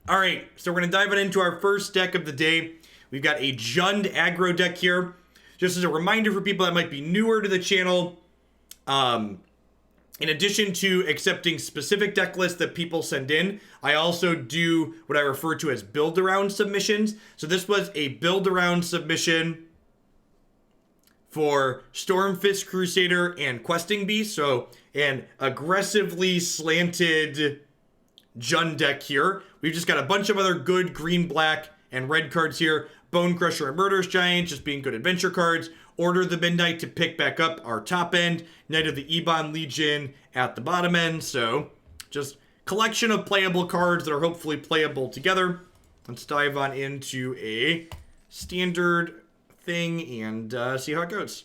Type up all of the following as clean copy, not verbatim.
Alright, so we're going to dive into our first deck of the day. We've got a Jund aggro deck here. Just as a reminder for people that might be newer to the channel, in addition to accepting specific deck lists that people send in, I also do what I refer to as build-around submissions. So this was a build-around submission for Stormfist Crusader and Questing Beast. So an aggressively slanted Jund deck here. We've just got a bunch of other good green, black, and red cards here. Bonecrusher and Murderous Giant just being good adventure cards. Order of the Midnight to pick back up our top end. Knight of the Ebon Legion at the bottom end. So just collection of playable cards that are hopefully playable together. Let's dive on into a standard thing and see how it goes.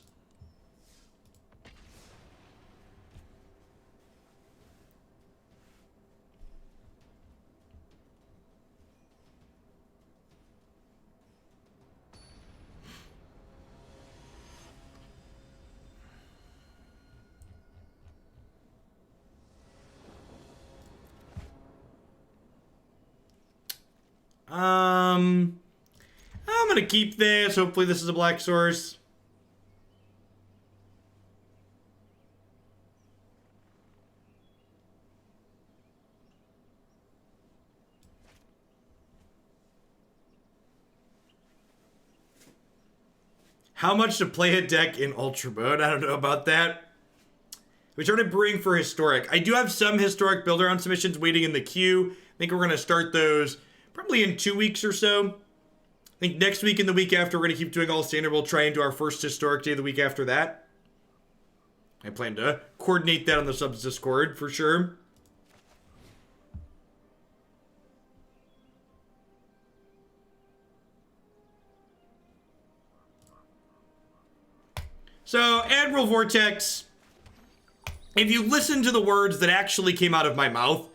I'm gonna keep this. Hopefully this is a black source. How much to play a deck in Ultra Mode? I don't know about that. We started brewing for Historic. I do have some Historic build-around submissions waiting in the queue. I think we're going to start those probably in 2 weeks or so. I think next week and the week after, we're going to keep doing all standard. We'll try and do our first Historic day the week after that. I plan to coordinate that on the subs Discord for sure. So, Admiral Vortex, if you listen to the words that actually came out of my mouth,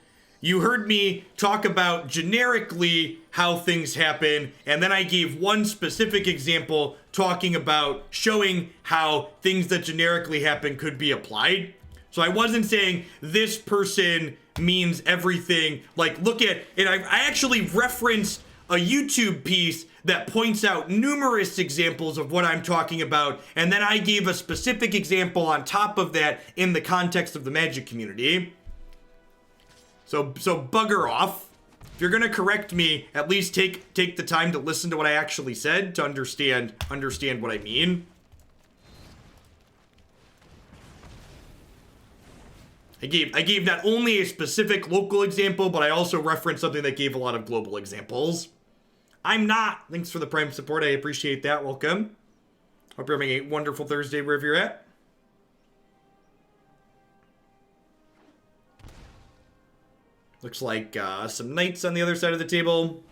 you heard me talk about generically how things happen, and then I gave one specific example talking about showing how things that generically happen could be applied. So I wasn't saying this person means everything. Like, look at it. I actually referenced a YouTube piece that points out numerous examples of what I'm talking about, and then I gave a specific example on top of that in the context of the Magic community. So bugger off. If you're gonna correct me, at least take the time to listen to what I actually said to understand what I mean. I gave not only a specific local example, but I also referenced something that gave a lot of global examples. I'm not. Thanks for the Prime support. I appreciate that. Welcome. Hope you're having a wonderful Thursday wherever you're at. Looks like some knights on the other side of the table.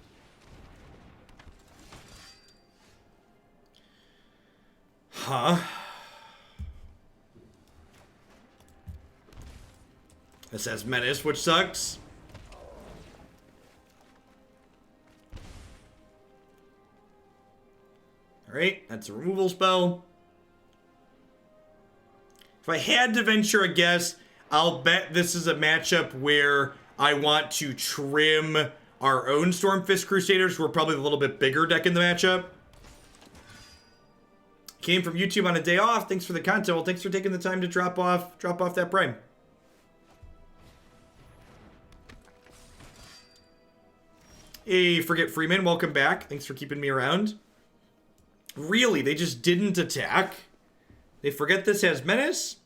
Huh. This has Menace, which sucks. Alright, that's a removal spell. If I had to venture a guess, I'll bet this is a matchup where I want to trim our own Stormfist Crusaders, who are probably a little bit bigger deck in the matchup. Came from YouTube on a day off. Thanks for the content. Well, thanks for taking the time to drop off that Prime. Hey, Forget Freeman, welcome back. Thanks for keeping me around. Really? They just didn't attack? They forget this has Menace?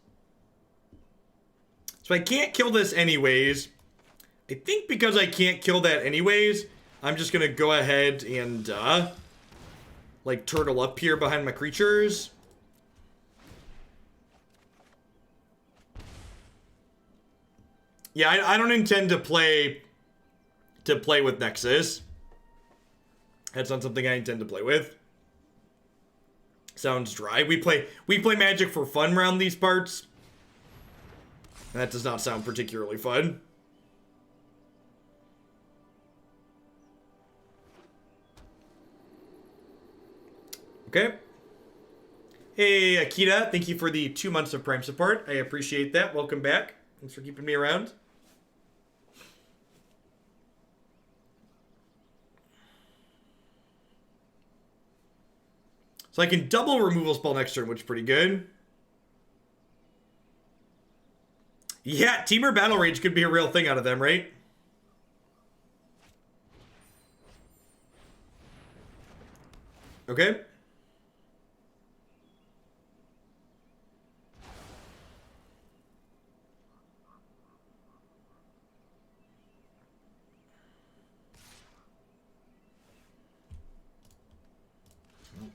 So I can't kill this anyways. I think because I can't kill that anyways, I'm just gonna go ahead and, like, turtle up here behind my creatures. Yeah, I don't intend to play with Nexus. That's not something I intend to play with. Sounds dry. We play Magic for fun around these parts. That does not sound particularly fun. Okay. Hey, Akita, thank you for the 2 months of Prime support. I appreciate that. Welcome back. Thanks for keeping me around. So I can double removal spell next turn, which is pretty good. Yeah, Temur Battle Rage could be a real thing out of them, right? Okay.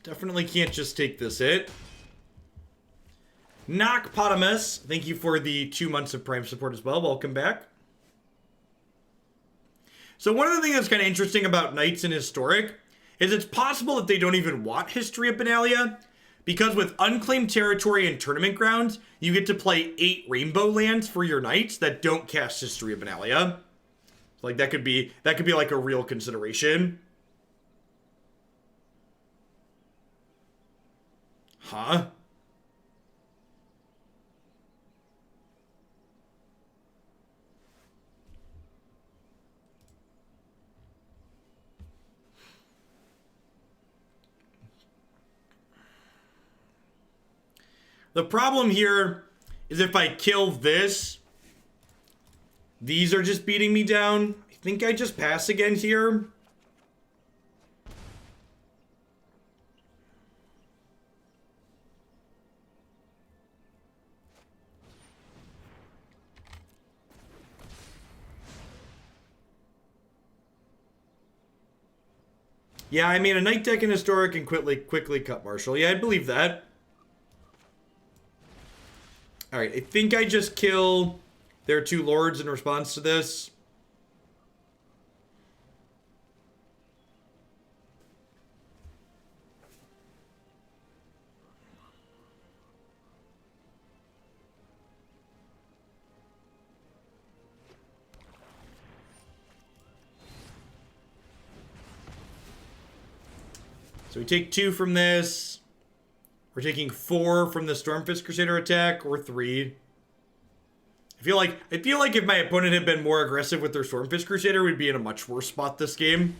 Definitely can't just take this hit. Knockpotamus, thank you for the 2 months of Prime support as well. Welcome back. So one of the things that's kind of interesting about Knights in Historic is it's possible that they don't even want History of Benalia, because with Unclaimed Territory and Tournament Grounds, you get to play 8 Rainbow lands for your Knights that don't cast History of Benalia. Like that could be like a real consideration. Huh? The problem here is if I kill this, these are just beating me down. I think I just pass again here. Yeah, I mean, a Knight deck in Historic and quickly cut Marshall. Yeah, I'd believe that. Alright, I think I just kill their 2 lords in response to this. So we take 2 from this. We're taking 4 from the Stormfist Crusader attack, or 3. I feel like if my opponent had been more aggressive with their Stormfist Crusader, we'd be in a much worse spot this game.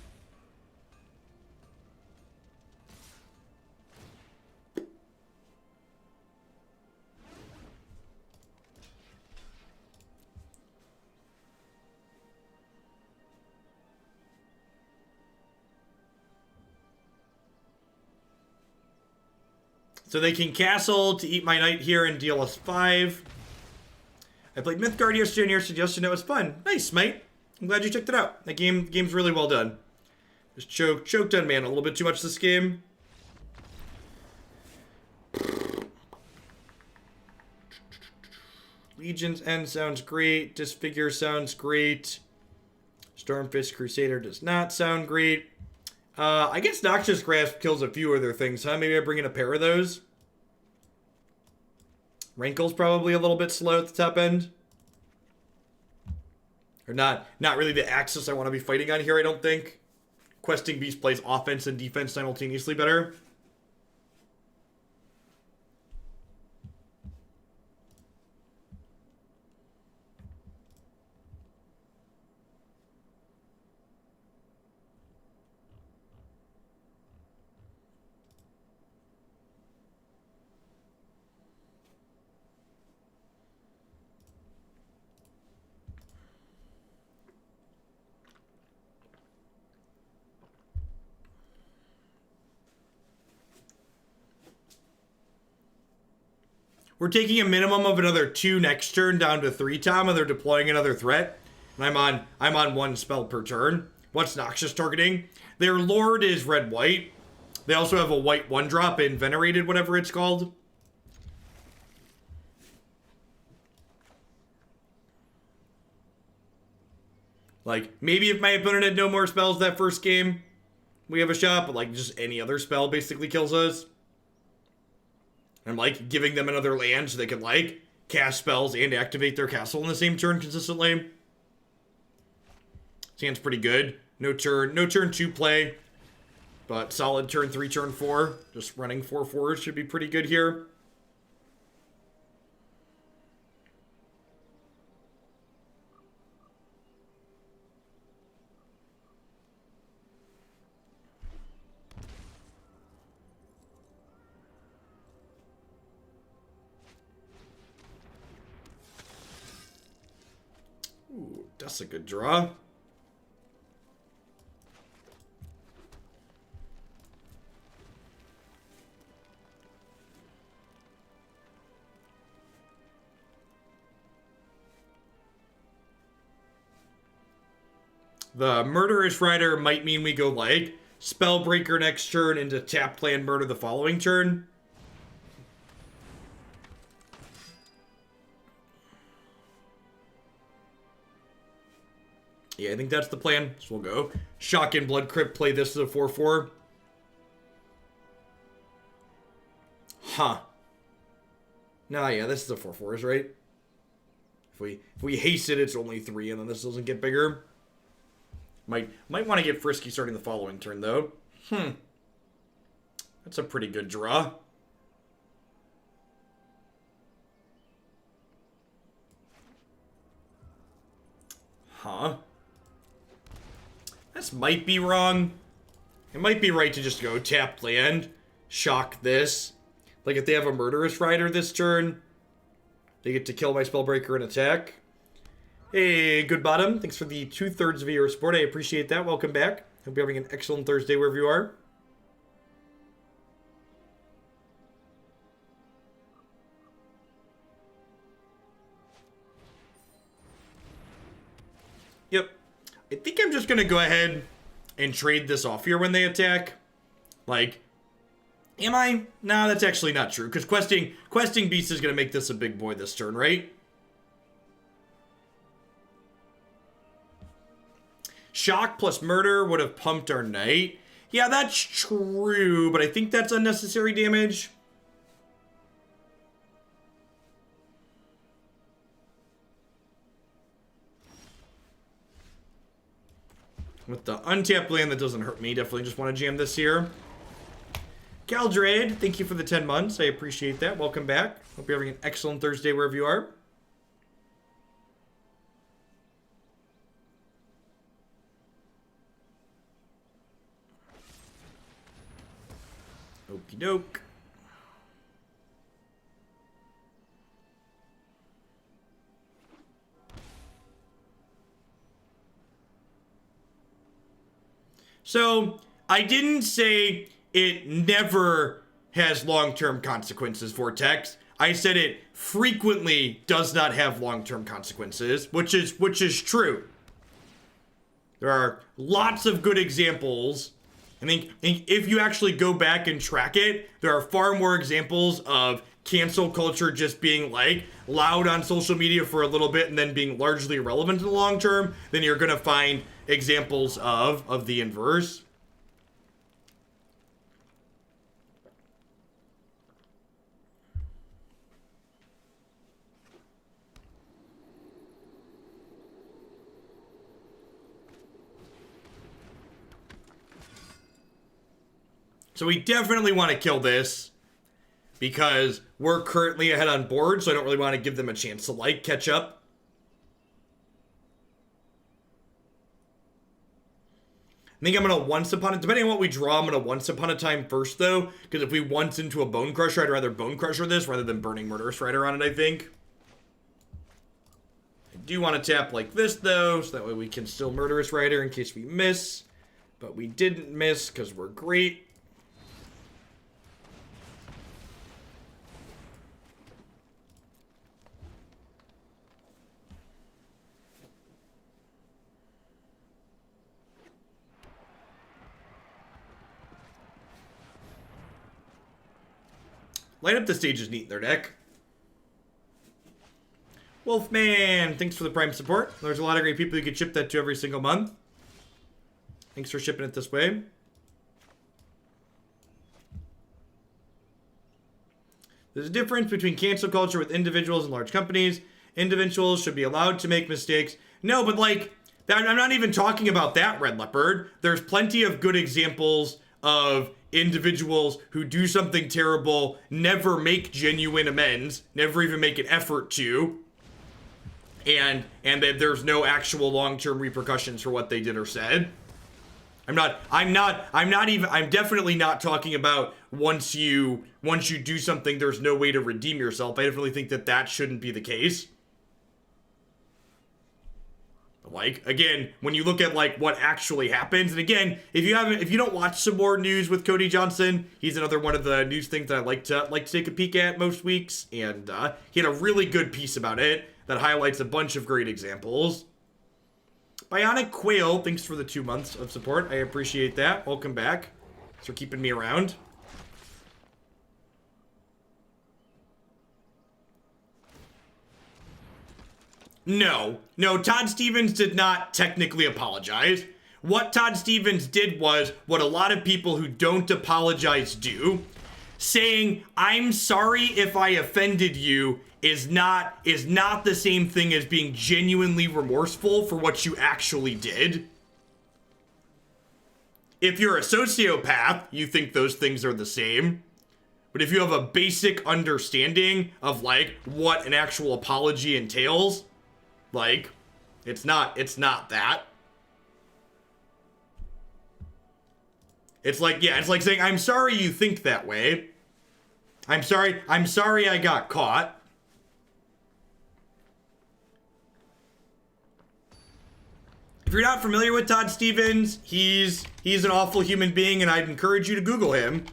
So they can castle to eat my knight here and deal us 5. I played Mythgard yesterday and your suggestion it was fun. Nice, mate. I'm glad you checked it out. That game's really well done. Just choked on mana a little bit too much this game. Legion's End sounds great. Disfigure sounds great. Stormfist Crusader does not sound great. I guess Noxious Grasp kills a few other things, huh? Maybe I bring in a pair of those. Rankle's probably a little bit slow at the top end. Or not really the axis I want to be fighting on here, I don't think. Questing Beast plays offense and defense simultaneously better. We're taking a minimum of another 2 next turn down to 3, Tom, and they're deploying another threat. And I'm on 1 spell per turn. What's Noxious targeting? Their Lord is red-white. They also have a white 1-drop in Venerated, whatever it's called. Like, maybe if my opponent had no more spells that first game, we have a shot, but like just any other spell basically kills us. I'm like giving them another land so they can like cast spells and activate their castle in the same turn consistently. Sounds pretty good. No turn 2 play, but solid turn 3, turn 4. Just running 4/4s should be pretty good here. That's a good draw. The Murderous Rider might mean we go like Spellbreaker next turn into tap land Murder the following turn. Yeah, I think that's the plan. So we'll go Shock and Blood Crypt, play this as a 4/4. Huh. Nah, yeah, this is a 4/4s, right? If we haste it, it's only 3, and then this doesn't get bigger. Might want to get frisky starting the following turn, though. That's a pretty good draw. Huh. This might be wrong. It might be right to just go tap land, shock this. Like if they have a Murderous Rider this turn, they get to kill my Spellbreaker and attack. Hey, good bottom. Thanks for the 2/3 of your support. I appreciate that. Welcome back. Hope you're having an excellent Thursday wherever you are. Yep. I think I'm just going to go ahead and trade this off here when they attack. Like, am I? No, that's actually not true. Because questing Beast is going to make this a big boy this turn, right? Shock plus Murder would have pumped our Knight. Yeah, that's true, but I think that's unnecessary damage. With the untapped land that doesn't hurt me, definitely just want to jam this here. Galdrad, thank you for the 10 months. I appreciate that. Welcome back. Hope you're having an excellent Thursday wherever you are. Okie doke. So, I didn't say it never has long-term consequences, Vortex. I said it frequently does not have long-term consequences, which is true. There are lots of good examples. I think if you actually go back and track it, there are far more examples of cancel culture just being like loud on social media for a little bit and then being largely irrelevant in the long term than you're going to find examples of the inverse. So we definitely want to kill this because we're currently ahead on board, so I don't really want to give them a chance to like catch up. I think I'm going to once upon a, depending on what we draw, I'm going to once upon a time first though, because if we once into a Bonecrusher, I'd rather Bonecrusher this rather than burning Murderous Rider on it, I think. I do want to tap like this though, so that way we can still Murderous Rider in case we miss, but we didn't miss because we're great. Light up the stage is neat in their deck. Wolfman, thanks for the Prime support. There's a lot of great people you can ship that to every single month. Thanks for shipping it this way. There's a difference between cancel culture with individuals and large companies. Individuals should be allowed to make mistakes. No, but like, I'm not even talking about that, Red Leopard. There's plenty of good examples of individuals who do something terrible, never make genuine amends, never even make an effort to, and that there's no actual long-term repercussions for what they did or said. I'm definitely not talking about once you do something, there's no way to redeem yourself. I definitely think that shouldn't be the case. like, again, when you look at like what actually happens, and again, if you don't watch some more news with Cody Johnson, he's another one of the news things that I like to take a peek at most weeks, and he had a really good piece about it that highlights a bunch of great examples. Bionic Quail, thanks for the 2 months of support. I appreciate that. Welcome back. Thanks for keeping me around. No, Todd Stevens did not technically apologize. What Todd Stevens did was what a lot of people who don't apologize do, saying, I'm sorry if I offended you is not the same thing as being genuinely remorseful for what you actually did. If you're a sociopath, you think those things are the same. But if you have a basic understanding of like what an actual apology entails, like, it's not that. It's like, yeah, it's like saying, I'm sorry you think that way. I'm sorry I got caught. If you're not familiar with Todd Stevens, he's an awful human being, and I'd encourage you to Google him.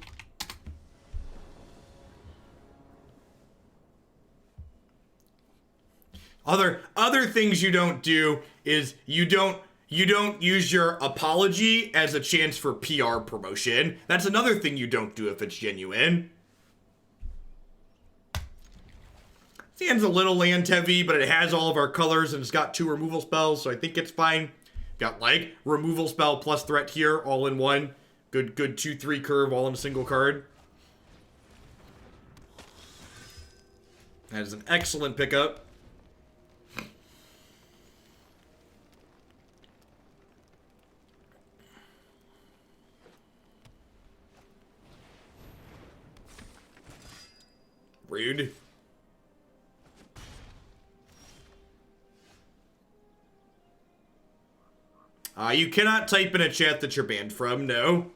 Other things you don't do is you don't use your apology as a chance for PR promotion. That's another thing you don't do if it's genuine. This hand's a little land heavy, but it has all of our colors and it's got 2 removal spells, so I think it's fine. Got like removal spell plus threat here, all in one. Good 2-3 curve, all in a single card. That is an excellent pickup. Rude. You cannot type in a chat that you're banned from, no.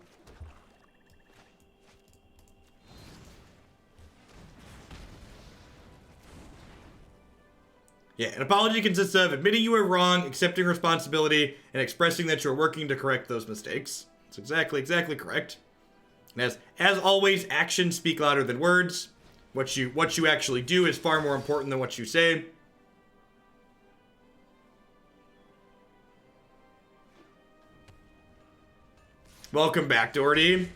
Yeah, an apology consists of admitting you were wrong, accepting responsibility, and expressing that you're working to correct those mistakes. That's exactly correct. And as always, actions speak louder than words. What you actually do is far more important than what you say. Welcome back, Doherty.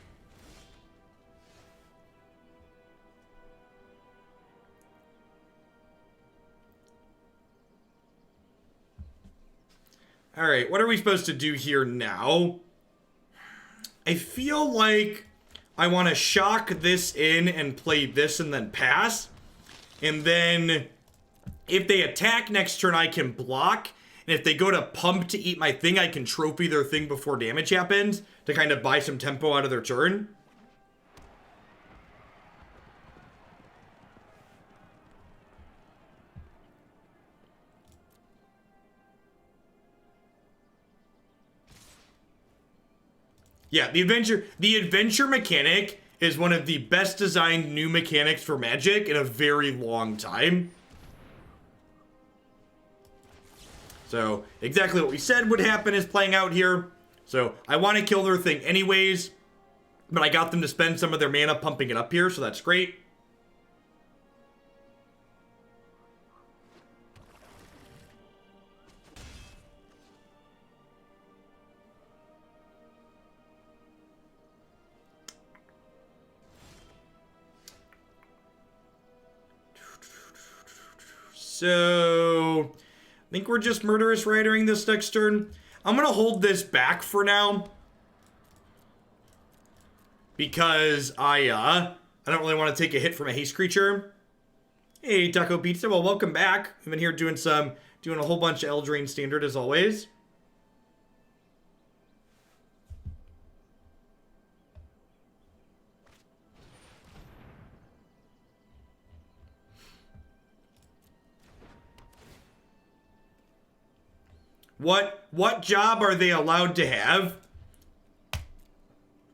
All right, what are we supposed to do here now? I feel like I want to shock this in and play this and then pass. And then if they attack next turn, I can block. And if they go to pump to eat my thing, I can trophy their thing before damage happens to kind of buy some tempo out of their turn. Yeah, the adventure mechanic is one of the best designed new mechanics for Magic in a very long time. So, exactly what we said would happen is playing out here. So, I want to kill their thing anyways, but I got them to spend some of their mana pumping it up here, so that's great. So, I think we're just Murderous Ridering this next turn. I'm going to hold this back for now. Because I don't really want to take a hit from a haste creature. Hey, Taco Pizza. Well, welcome back. I've been here doing a whole bunch of Eldraine Standard as always. What job are they allowed to have?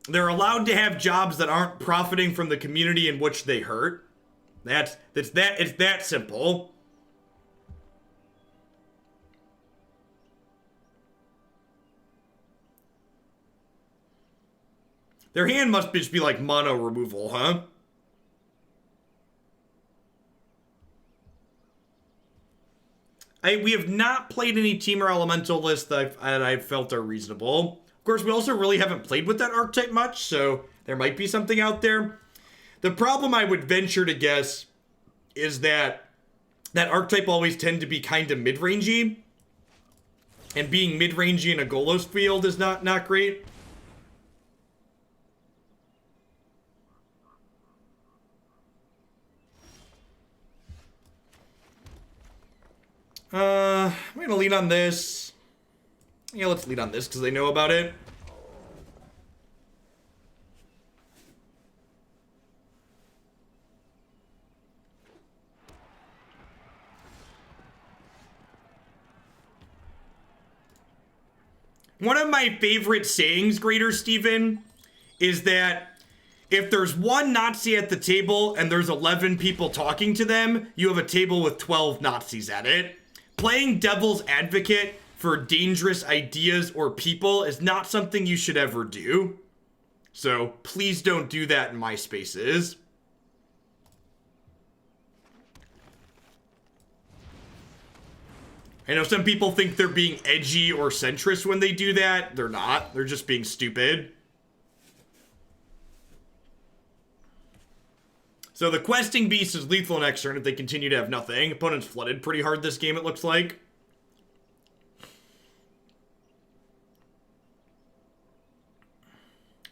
They're allowed to have jobs that aren't profiting from the community in which they hurt. It's that simple. Their hand must just be like mono removal, huh? We have not played any Temur Elemental lists that I've felt are reasonable. Of course, we also really haven't played with that archetype much, so there might be something out there. The problem I would venture to guess is that that archetype always tend to be kind of mid-rangey. And being mid-rangey in a Golos field is not great. I'm gonna lead on this. Yeah, let's lead on this because they know about it. One of my favorite sayings, Greater Steven, is that if there's one Nazi at the table and there's 11 people talking to them, you have a table with 12 Nazis at it. Playing devil's advocate for dangerous ideas or people is not something you should ever do. So please don't do that in my spaces. I know some people think they're being edgy or centrist when they do that. They're not. They're just being stupid. So the questing beast is lethal next turn if they continue to have nothing. Opponent's flooded pretty hard this game, it looks like.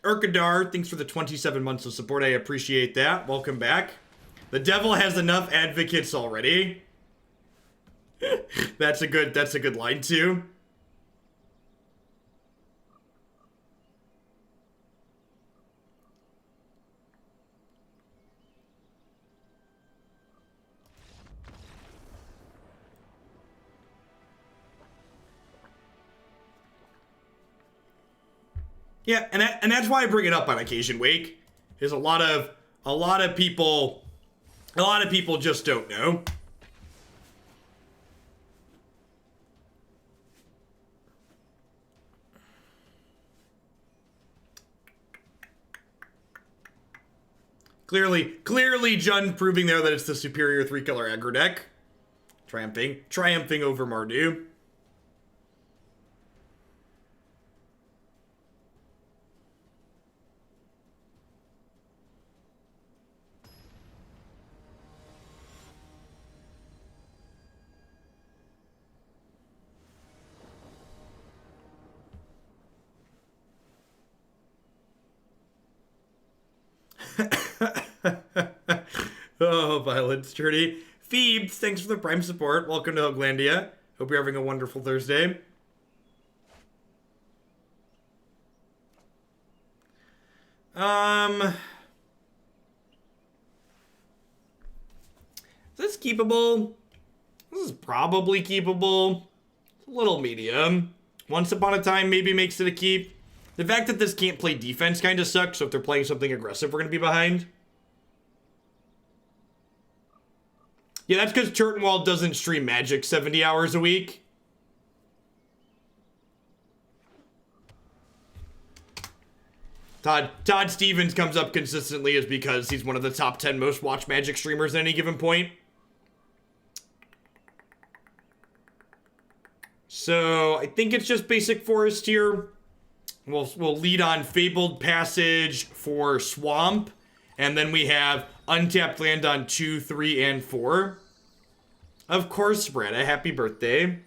Urkadar, thanks for the 27 months of support. I appreciate that. Welcome back. The devil has enough advocates already. That's a good line too. Yeah, and that's why I bring it up on occasion, Wake. Is a lot of people just don't know. Clearly, Jun proving there that it's the superior 3-color aggro deck. Triumphing over Mardu. Oh, Violence Journey. Phoebe, thanks for the Prime support. Welcome to Hoaglandia. Hope you're having a wonderful Thursday. Is this keepable? This is probably keepable. It's a little medium. Once Upon a Time maybe makes it a keep. The fact that this can't play defense kind of sucks, so if they're playing something aggressive, we're going to be behind. Yeah, that's because Turtenwald doesn't stream Magic 70 hours a week. Todd Stevens comes up consistently is because he's one of the top 10 most watched Magic streamers at any given point. So I think it's just basic forest here. We'll lead on Fabled Passage for Swamp. And then we have untapped land on 2, 3, and 4. Of course, Bretta. Happy birthday.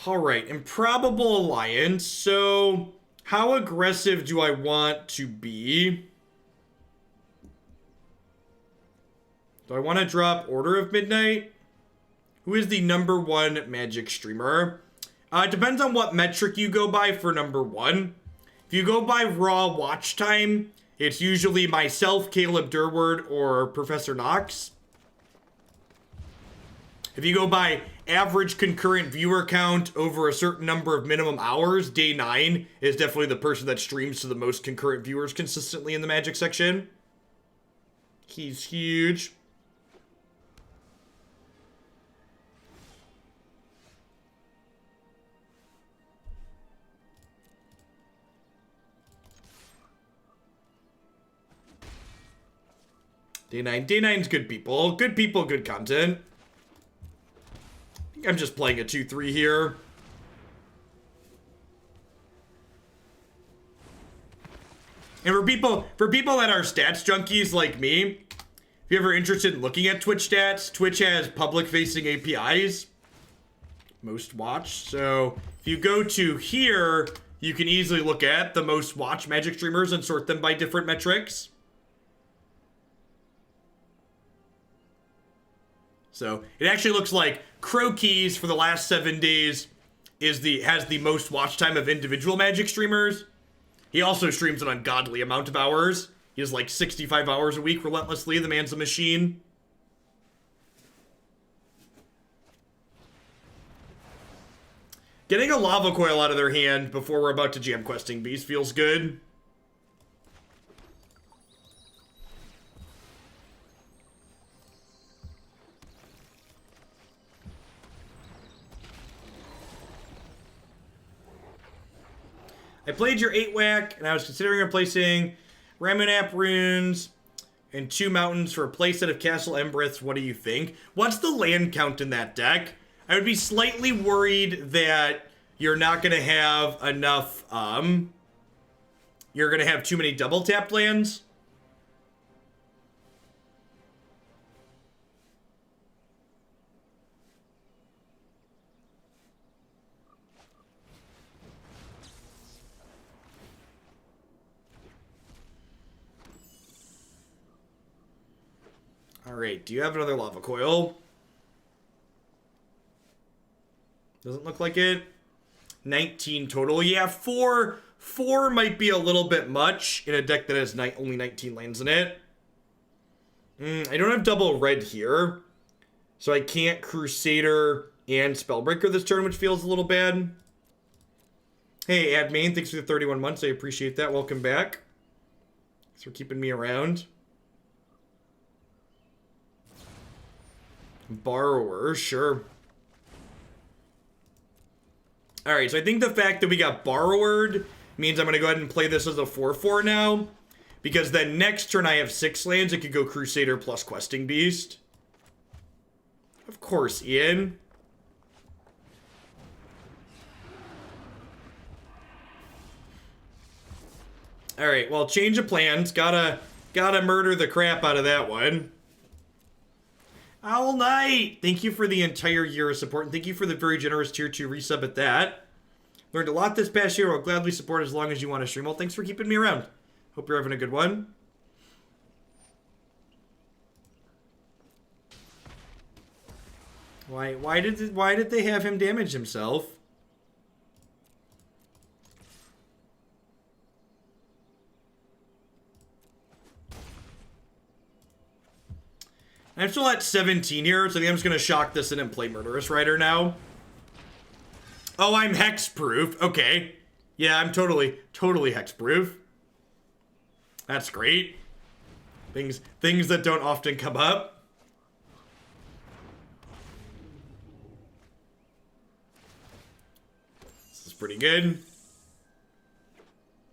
Alright, Improbable Alliance. So, how aggressive do I want to be? Do I want to drop Order of Midnight? Who is the #1 Magic streamer? It depends on what metric you go by for #1. If you go by raw watch time, it's usually myself, Caleb Durward, or Professor Knox. If you go by average concurrent viewer count over a certain number of minimum hours, Day 9 is definitely the person that streams to the most concurrent viewers consistently in the Magic section. He's huge. Day 9. Day 9's good people. Good people, good content. I think I'm just playing a 2-3 here. And for people that are stats junkies like me, if you're ever interested in looking at Twitch stats, Twitch has public-facing APIs. Most watched. So if you go to here, you can easily look at the most watched Magic streamers and sort them by different metrics. So it actually looks like Crow-Keys for the last 7 days has the most watch time of individual Magic streamers. He also streams an ungodly amount of hours. He has like 65 hours a week relentlessly. The man's a machine. Getting a Lava Coil out of their hand before we're about to jam Questing Beast feels good. I played your 8-whack, and I was considering replacing Ramunap runes and 2 mountains for a playset of Castle Embriths. What do you think? What's the land count in that deck? I would be slightly worried that you're not going to have enough, you're going to have too many double-tapped lands. Alright, do you have another Lava Coil? Doesn't look like it. 19 total. Yeah, 4 might be a little bit much in a deck that has only 19 lands in it. I don't have double red here, so I can't Crusader and Spellbreaker this turn, which feels a little bad. Hey, Admain, thanks for the 31 months. I appreciate that. Welcome back. Thanks for keeping me around. Borrower, sure. Alright, so I think the fact that we got Borrowered means I'm going to go ahead and play this as a 4-4 now. Because then next turn I have 6 lands. It could go Crusader plus Questing Beast. Of course, Ian. Alright, well, change of plans. Gotta murder the crap out of that one. Owl Knight! Thank you for the entire year of support, and thank you for the very generous tier 2 resub at that. Learned a lot this past year. I'll gladly support as long as you want to stream. Well, thanks for keeping me around. Hope you're having a good one. Why did they have him damage himself? I'm still at 17 here, so I think I'm just going to shock this in and play Murderous Rider now. Oh, I'm hexproof. Okay. Yeah, I'm totally hexproof. That's great. Things that don't often come up. This is pretty good.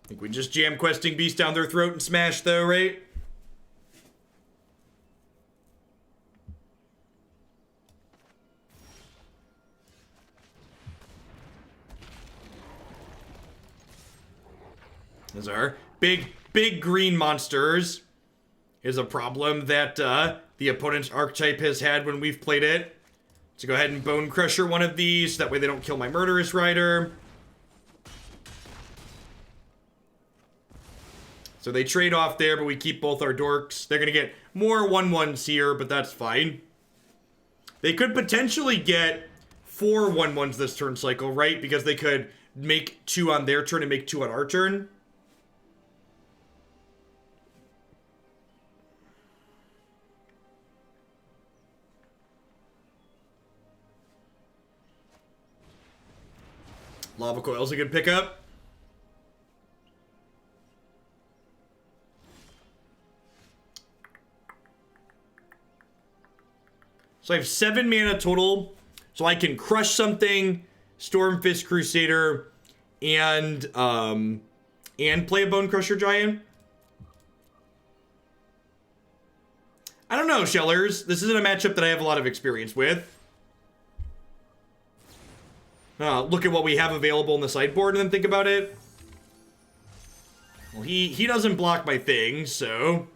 I think we just jam Questing Beast down their throat and smash though, right? Those are big green monsters is a problem that the opponent's archetype has had when we've played it. So go ahead and Bonecrusher one of these, that way they don't kill my Murderous Rider. So they trade off there, but we keep both our dorks. They're going to get more 1/1s here, but that's fine. They could potentially get 4 1/1s this turn cycle, right? Because they could make 2 on their turn and make 2 on our turn. Lava Coil's a good pickup. So I have 7 mana total. So I can crush something, Stormfist Crusader, and play a Bonecrusher Giant. I don't know, Shellers. This isn't a matchup that I have a lot of experience with. Look at what we have available in the sideboard and then think about it. Well, he doesn't block my thing, so...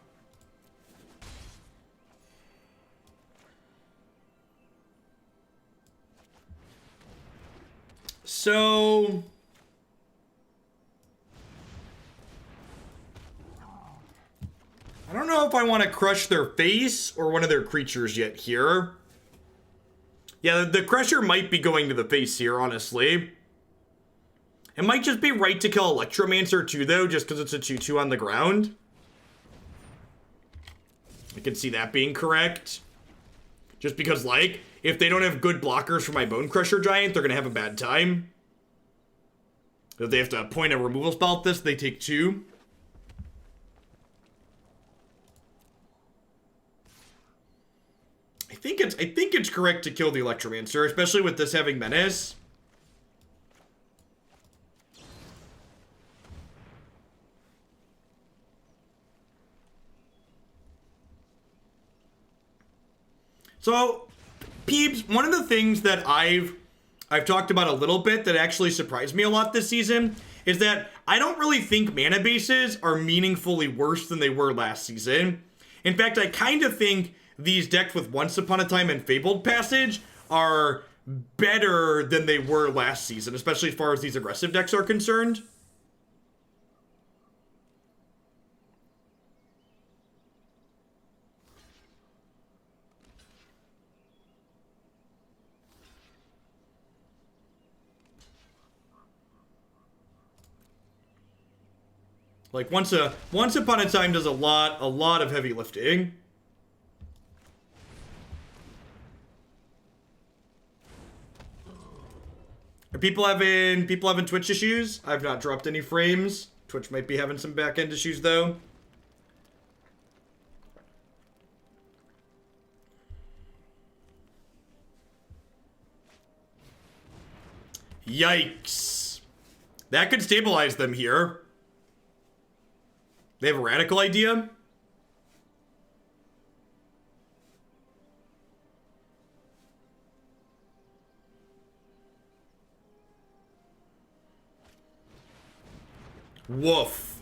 So... I don't know if I want to crush their face or one of their creatures yet here. Yeah, the Crusher might be going to the face here, honestly. It might just be right to kill Electromancer too, though, just because it's a 2/2 on the ground. I can see that being correct. Just because, like, if they don't have good blockers for my Bonecrusher Giant, they're going to have a bad time. If they have to point a removal spell at this, they take 2. I think it's correct to kill the Electromancer, especially with this having Menace. So, peeps, one of the things that I've talked about a little bit that actually surprised me a lot this season is that I don't really think mana bases are meaningfully worse than they were last season. In fact, I kind of think these decks with Once Upon a Time and Fabled Passage are better than they were last season, especially as far as these aggressive decks are concerned. Like, Once Upon a Time does a lot of heavy lifting. Are people having Twitch issues? I've not dropped any frames. Twitch might be having some back-end issues, though. Yikes. That could stabilize them here. They have a radical idea? Woof.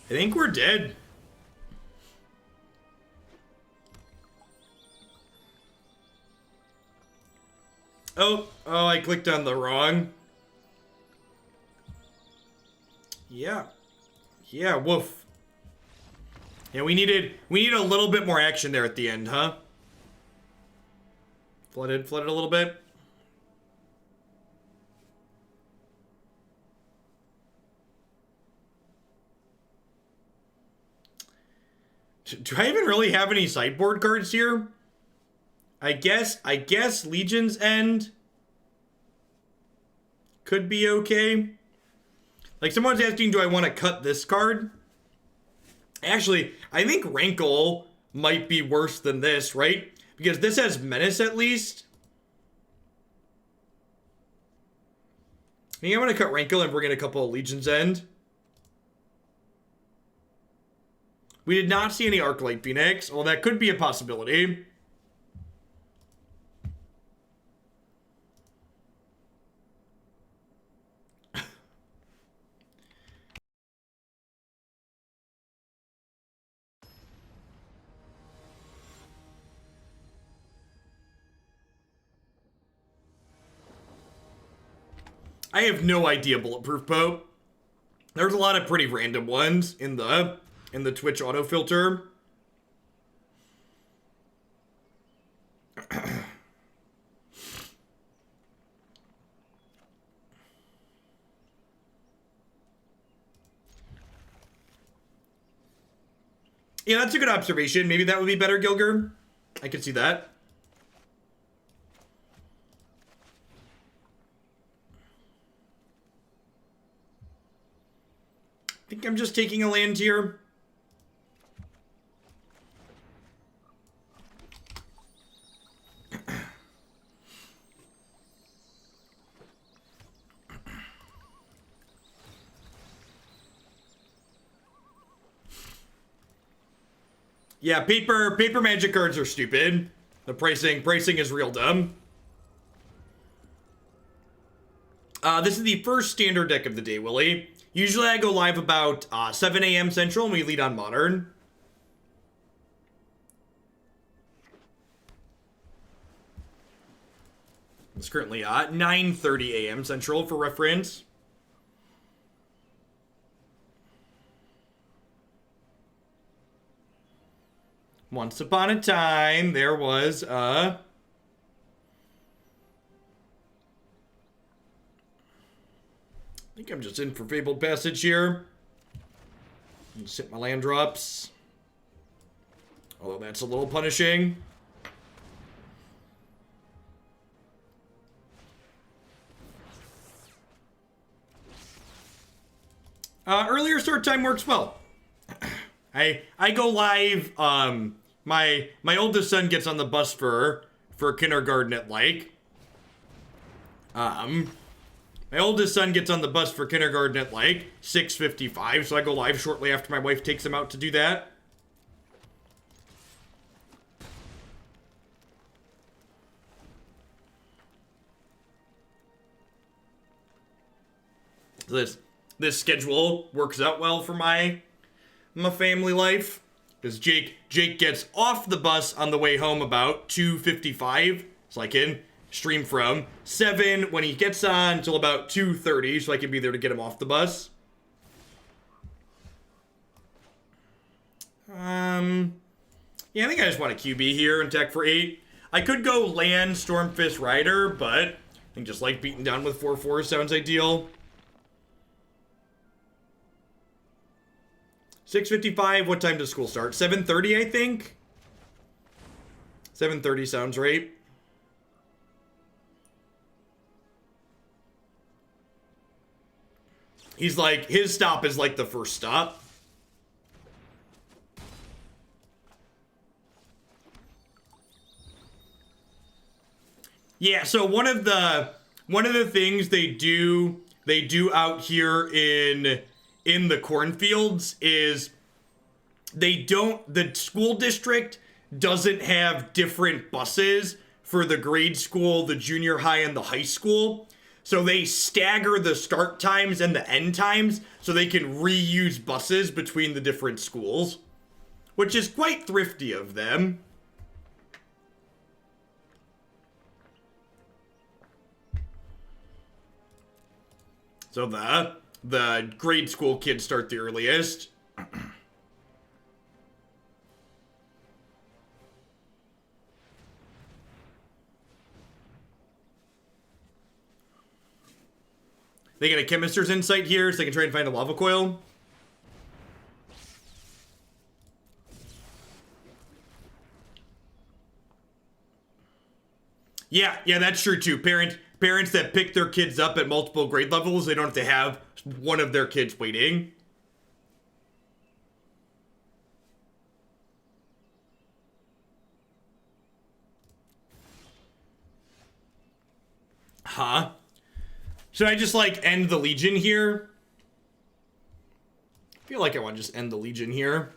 I think we're dead. Oh, I clicked on the wrong. Yeah, woof. Yeah, we needed a little bit more action there at the end, huh? Flooded a little bit. Do I even really have any sideboard cards here? I guess Legion's End could be okay. Like, someone's asking, do I want to cut this card? Actually, I think Rankle might be worse than this, right? Because this has Menace at least. I think I'm going to cut Rankle and bring in a couple of Legion's End. We did not see any Arclight Phoenix. Well, that could be a possibility. I have no idea, Bulletproof Pope. There's a lot of pretty random ones in the Twitch autofilter. Yeah, that's a good observation. Maybe that would be better, Gilger. I can see that. I think I'm just taking a land here. Yeah, paper magic cards are stupid. The pricing is real dumb. This is the first standard deck of the day, Willie. Usually I go live about 7 a.m. Central and we lead on Modern. It's currently 9:30 a.m. Central for reference. Once upon a time, there was I think I'm just in for Fabled Passage here. And sit my land drops. Although that's a little punishing. Earlier start time works well. I go live. My oldest son gets on the bus for kindergarten at like. My oldest son gets on the bus for kindergarten at like 6:55, so I go live shortly after my wife takes him out to do that. This schedule works out well for my family life, because Jake gets off the bus on the way home about 2:55, so I can stream from 7 when he gets on until about 2:30, so I can be there to get him off the bus. Yeah, I think I just want a QB here and tech for 8. I could go land Stormfist Rider, but I think just like beating down with 4/4 sounds ideal. 6:55, what time does school start? 7:30, I think? 7:30 sounds right. He's like, his stop is like the first stop. Yeah, so one of the things they do out here in the cornfields is the school district doesn't have different buses for the grade school, the junior high, and the high school. So they stagger the start times and the end times so they can reuse buses between the different schools, which is quite thrifty of them. So the grade school kids start the earliest. They get a chemist's insight here so they can try and find a lava coil. Yeah, that's true too. Parents that pick their kids up at multiple grade levels, they don't have to have one of their kids waiting. Huh? Should I just like end the Legion here? I feel like I want to just end the Legion here.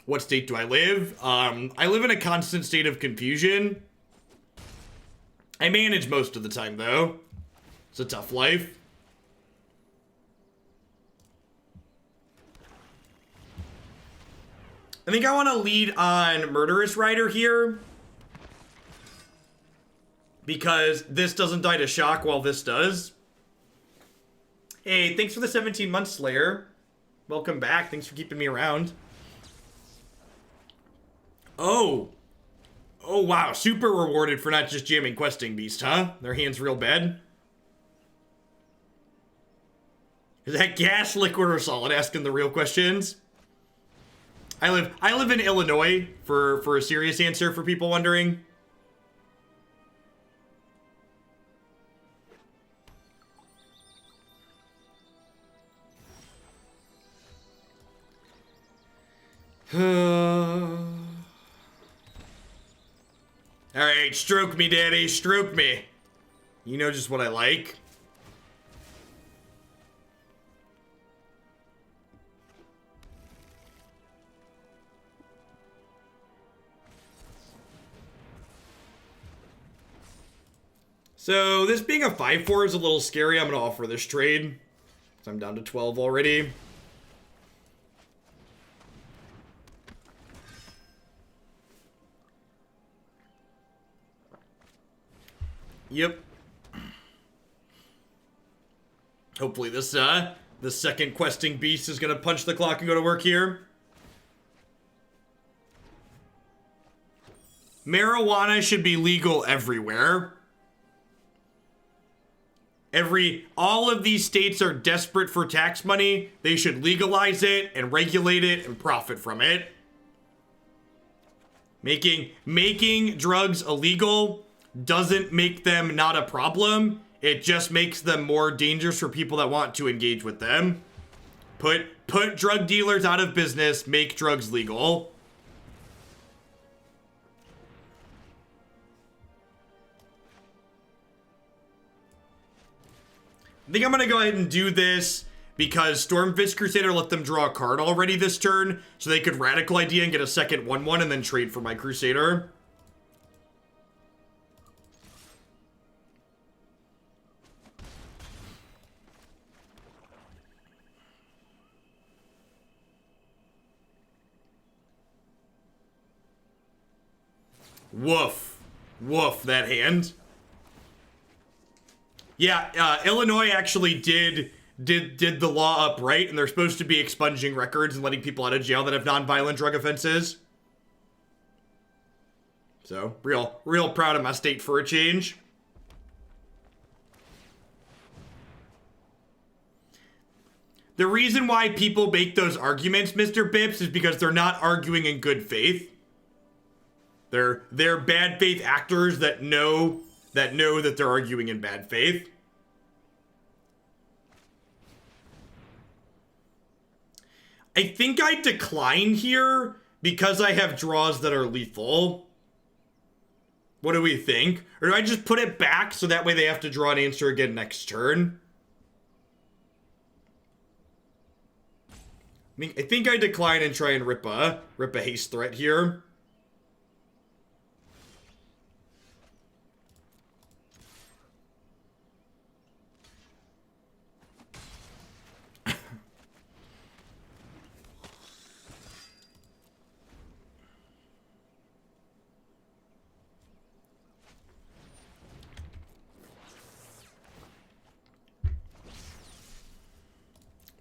What state do I live? I live in a constant state of confusion. I manage most of the time, though. It's a tough life. I think I want to lead on Murderous Rider here, because this doesn't die to shock while this does. Hey, thanks for the 17 months, Slayer. Welcome back. Thanks for keeping me around. Oh, wow. Super rewarded for not just jamming Questing Beast, huh? Their hand's real bad. Is that gas, liquid, or solid? Asking the real questions. I live in Illinois for a serious answer for people wondering. Alright, stroke me, daddy, stroke me. You know just what I like. So, this being a 5-4 is a little scary. I'm going to offer this trade. So I'm down to 12 already. Yep. Hopefully this the second questing beast is gonna punch the clock and go to work here. Marijuana should be legal everywhere. All of these states are desperate for tax money. They should legalize it and regulate it and profit from it. Making drugs illegal doesn't make them not a problem. It just makes them more dangerous for people that want to engage with them. Put drug dealers out of business, make drugs legal. I think I'm gonna go ahead and do this because Stormfist Crusader let them draw a card already this turn, so they could Radical Idea and get a second 1/1 and then trade for my Crusader. Woof. Woof, that hand. Yeah, Illinois actually did the law up right, and they're supposed to be expunging records and letting people out of jail that have non-violent drug offenses. So, real proud of my state for a change. The reason why people make those arguments, Mr. Bips, is because they're not arguing in good faith. They're bad faith actors that know that they're arguing in bad faith. I think I decline here because I have draws that are lethal. What do we think? Or do I just put it back so that way they have to draw an answer again next turn? I think I decline and try and rip a haste threat here.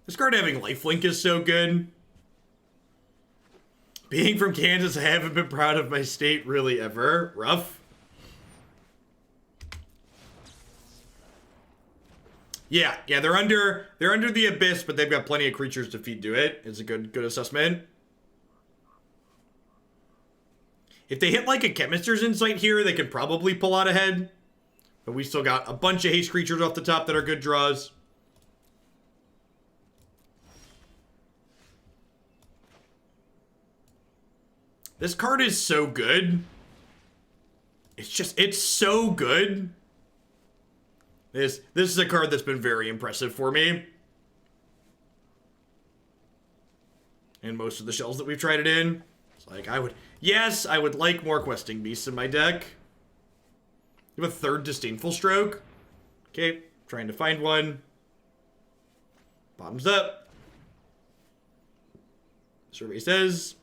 This card having lifelink is so good. Being from Kansas, I haven't been proud of my state really ever. Rough. Yeah, they're under the abyss, but they've got plenty of creatures to feed to it. It's a good assessment. If they hit like a Chemist's Insight here, they could probably pull out ahead. But we still got a bunch of haste creatures off the top that are good draws. This card is so good. It's so good. This is a card that's been very impressive for me. And most of the shells that we've tried it in. It's like, I would like more Questing Beasts in my deck. You have a third Disdainful Stroke. Okay, trying to find one. Bottoms up. Survey says...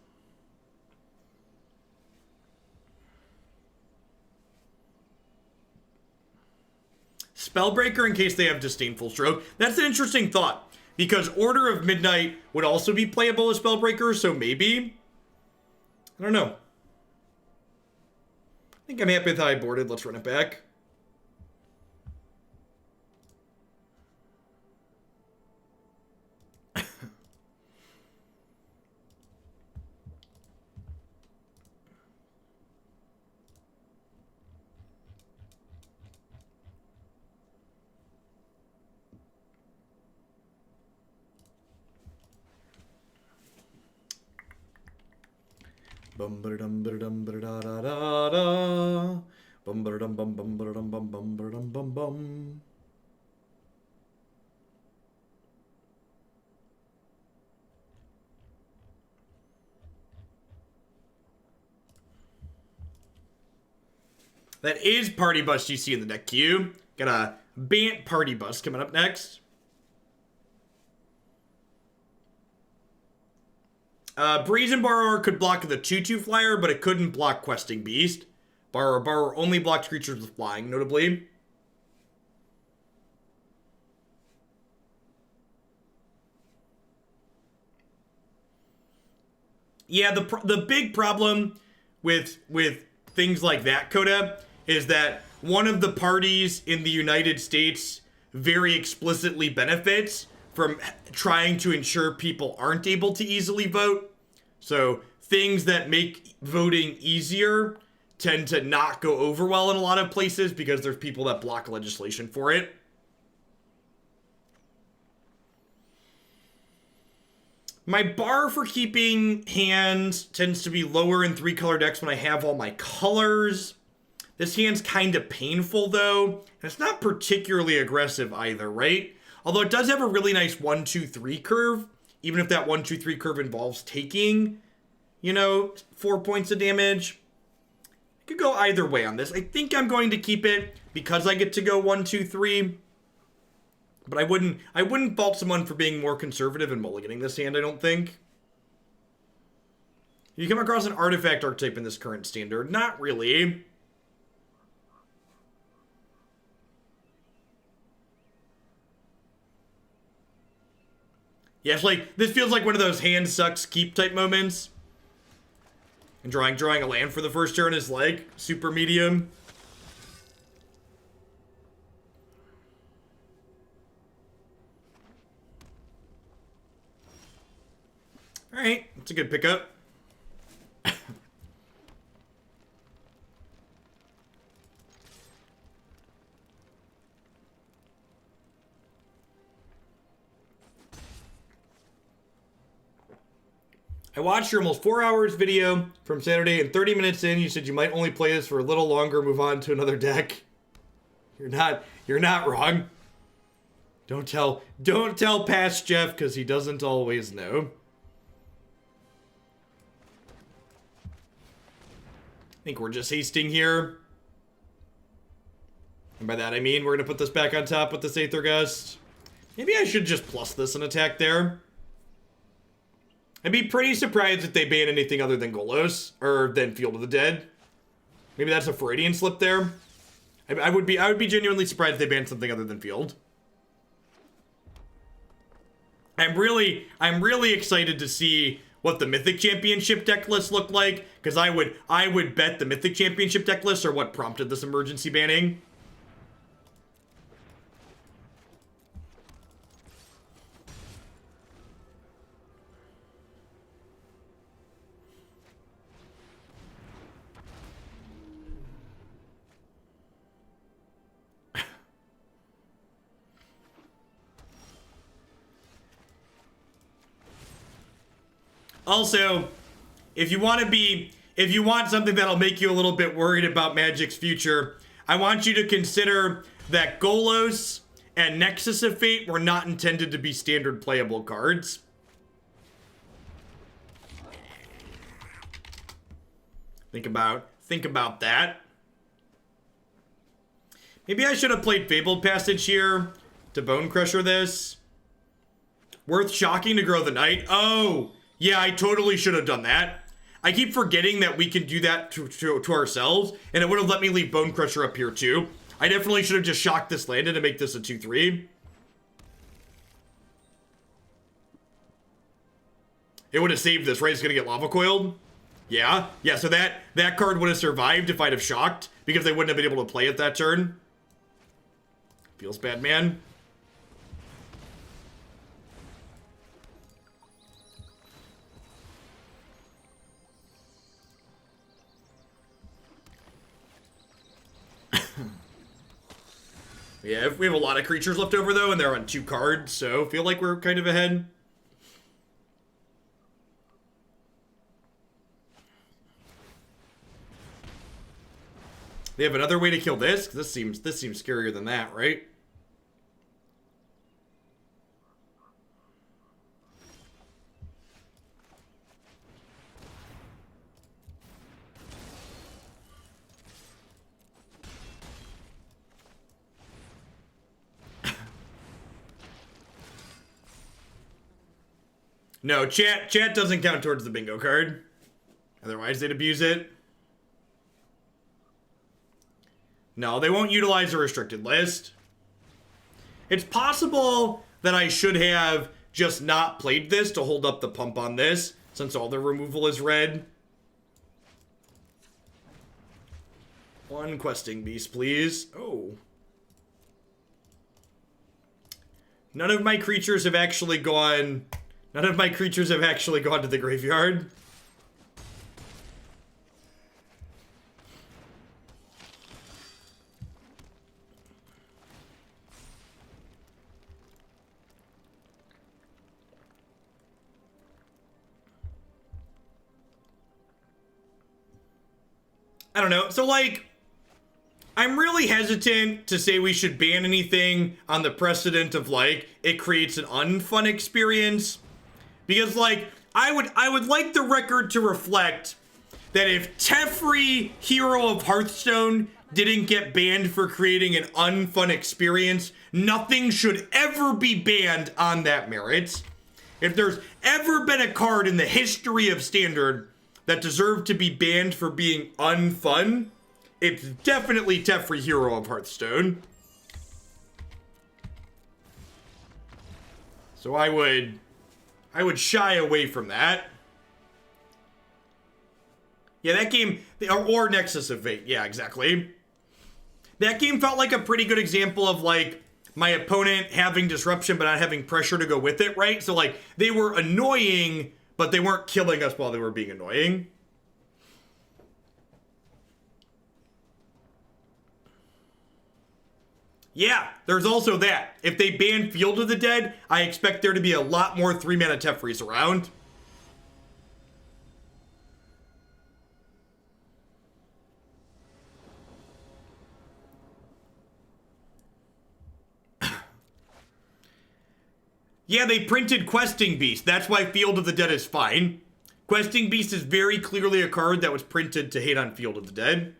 Spellbreaker in case they have Disdainful Stroke. That's an interesting thought, because Order of Midnight would also be playable as Spellbreaker, so maybe. I don't know. I think I'm happy with how I boarded. Let's run it back. Bum ba dum ba dum ba da da da da. Bum ba dum bum bum ba dum bum bum ba dum bum bum. That is Party Bust you see in the deck queue. Got a Bant Party Bust coming up next. Brazen Borrower could block the 2/2 flyer, but it couldn't block Questing Beast. Borrower only blocked creatures with flying, notably. Yeah, the big problem with things like that, Coda, is that one of the parties in the United States very explicitly benefits from trying to ensure people aren't able to easily vote. So things that make voting easier tend to not go over well in a lot of places because there's people that block legislation for it. My bar for keeping hands tends to be lower in 3-color decks when I have all my colors. This hand's kind of painful, though, and it's not particularly aggressive either, right? Although it does have a really nice 1-2-3 curve, even if that 1-2-3 curve involves taking, 4 points of damage. I could go either way on this. I think I'm going to keep it because I get to go 1-2-3. But I wouldn't fault someone for being more conservative and mulliganing this hand, I don't think. You come across an artifact archetype in this current standard? Not really. Yeah, it's like, this feels like one of those hand sucks keep type moments. And drawing a land for the first turn is like super medium. Alright, that's a good pickup. I watched your almost 4 hours video from Saturday, and 30 minutes in, you said you might only play this for a little longer, move on to another deck. You're not wrong. Don't tell past Jeff, because he doesn't always know. I think we're just hasting here. And by that I mean we're going to put this back on top with this Aether Gust. Maybe I should just plus this and attack there. I'd be pretty surprised if they ban anything other than Golos, or than Field of the Dead. Maybe that's a Freudian slip there. I would be genuinely surprised if they banned something other than Field. I'm really excited to see what the Mythic Championship deck lists look like, because I would bet the Mythic Championship deck lists are what prompted this emergency banning. Also, if you want something that'll make you a little bit worried about Magic's future, I want you to consider that Golos and Nexus of Fate were not intended to be standard playable cards. Think about that. Maybe I should have played Fabled Passage here to Bonecrusher this. Worth shocking to grow the night. Oh! Yeah, I totally should have done that. I keep forgetting that we can do that to ourselves, and it would have let me leave Bonecrusher up here too. I definitely should have just shocked this land to make this a 2/3. It would have saved this, right? It's gonna get lava coiled. Yeah, so that card would have survived if I'd have shocked, because they wouldn't have been able to play it that turn. Feels bad, man. Yeah, we have a lot of creatures left over, though, and they're on 2 cards, so feel like we're kind of ahead. They have another way to kill this? This seems scarier than that, right? No, chat doesn't count towards the bingo card. Otherwise, they'd abuse it. No, they won't utilize a restricted list. It's possible that I should have just not played this to hold up the pump on this, since all the removal is red. One questing beast, please. Oh. None of my creatures have actually gone to the graveyard. I don't know. So, like, I'm really hesitant to say we should ban anything on the precedent of, like, it creates an unfun experience. Because, like, I would like the record to reflect that if Teferi, Hero of Hearthstone, didn't get banned for creating an unfun experience, nothing should ever be banned on that merit. If there's ever been a card in the history of Standard that deserved to be banned for being unfun, it's definitely Teferi, Hero of Hearthstone. So I would shy away from that. Yeah, that game, or Nexus of Fate, yeah, exactly. That game felt like a pretty good example of, like, my opponent having disruption but not having pressure to go with it, right? So, like, they were annoying, but they weren't killing us while they were being annoying. Yeah, there's also that. If they ban Field of the Dead, I expect there to be a lot more 3-mana Teferi's around. Yeah, they printed Questing Beast. That's why Field of the Dead is fine. Questing Beast is very clearly a card that was printed to hate on Field of the Dead.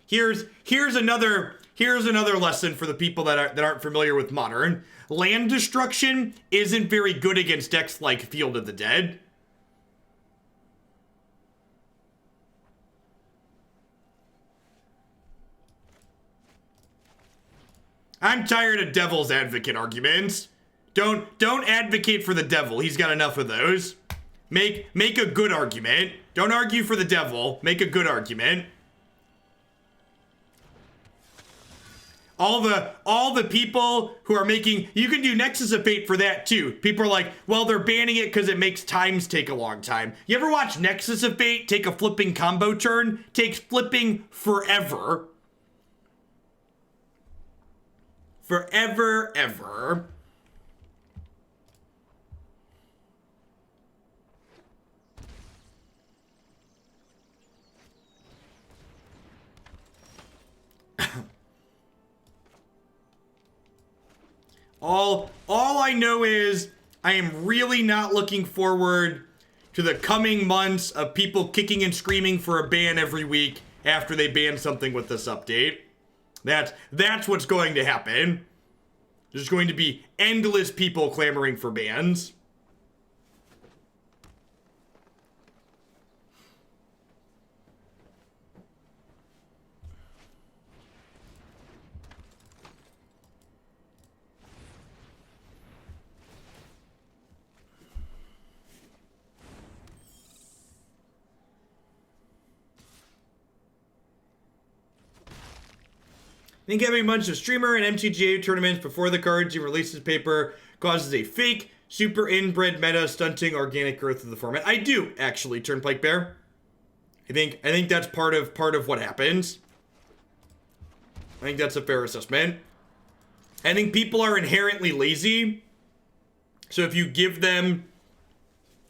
Here's another lesson for the people that aren't familiar with Modern. Land destruction isn't very good against decks like Field of the Dead. I'm tired of devil's advocate arguments. Don't advocate for the devil. He's got enough of those. Make a good argument. Don't argue for the devil. Make a good argument. All the people who are making, you can do Nexus of Fate for that too. People are like, well, they're banning it because it makes times take a long time. You ever watch Nexus of Fate take a flipping combo turn? Takes flipping forever. Forever, ever. All I know is I am really not looking forward to the coming months of people kicking and screaming for a ban every week after they ban something with this update. That's what's going to happen. There's going to be endless people clamoring for bans. I think having a bunch of streamer and MTGA tournaments before the cards you releases paper causes a fake, super inbred meta stunting organic growth of the format. I do, actually, Turnpike Bear. I think that's part of what happens. I think that's a fair assessment. I think people are inherently lazy. So if you give them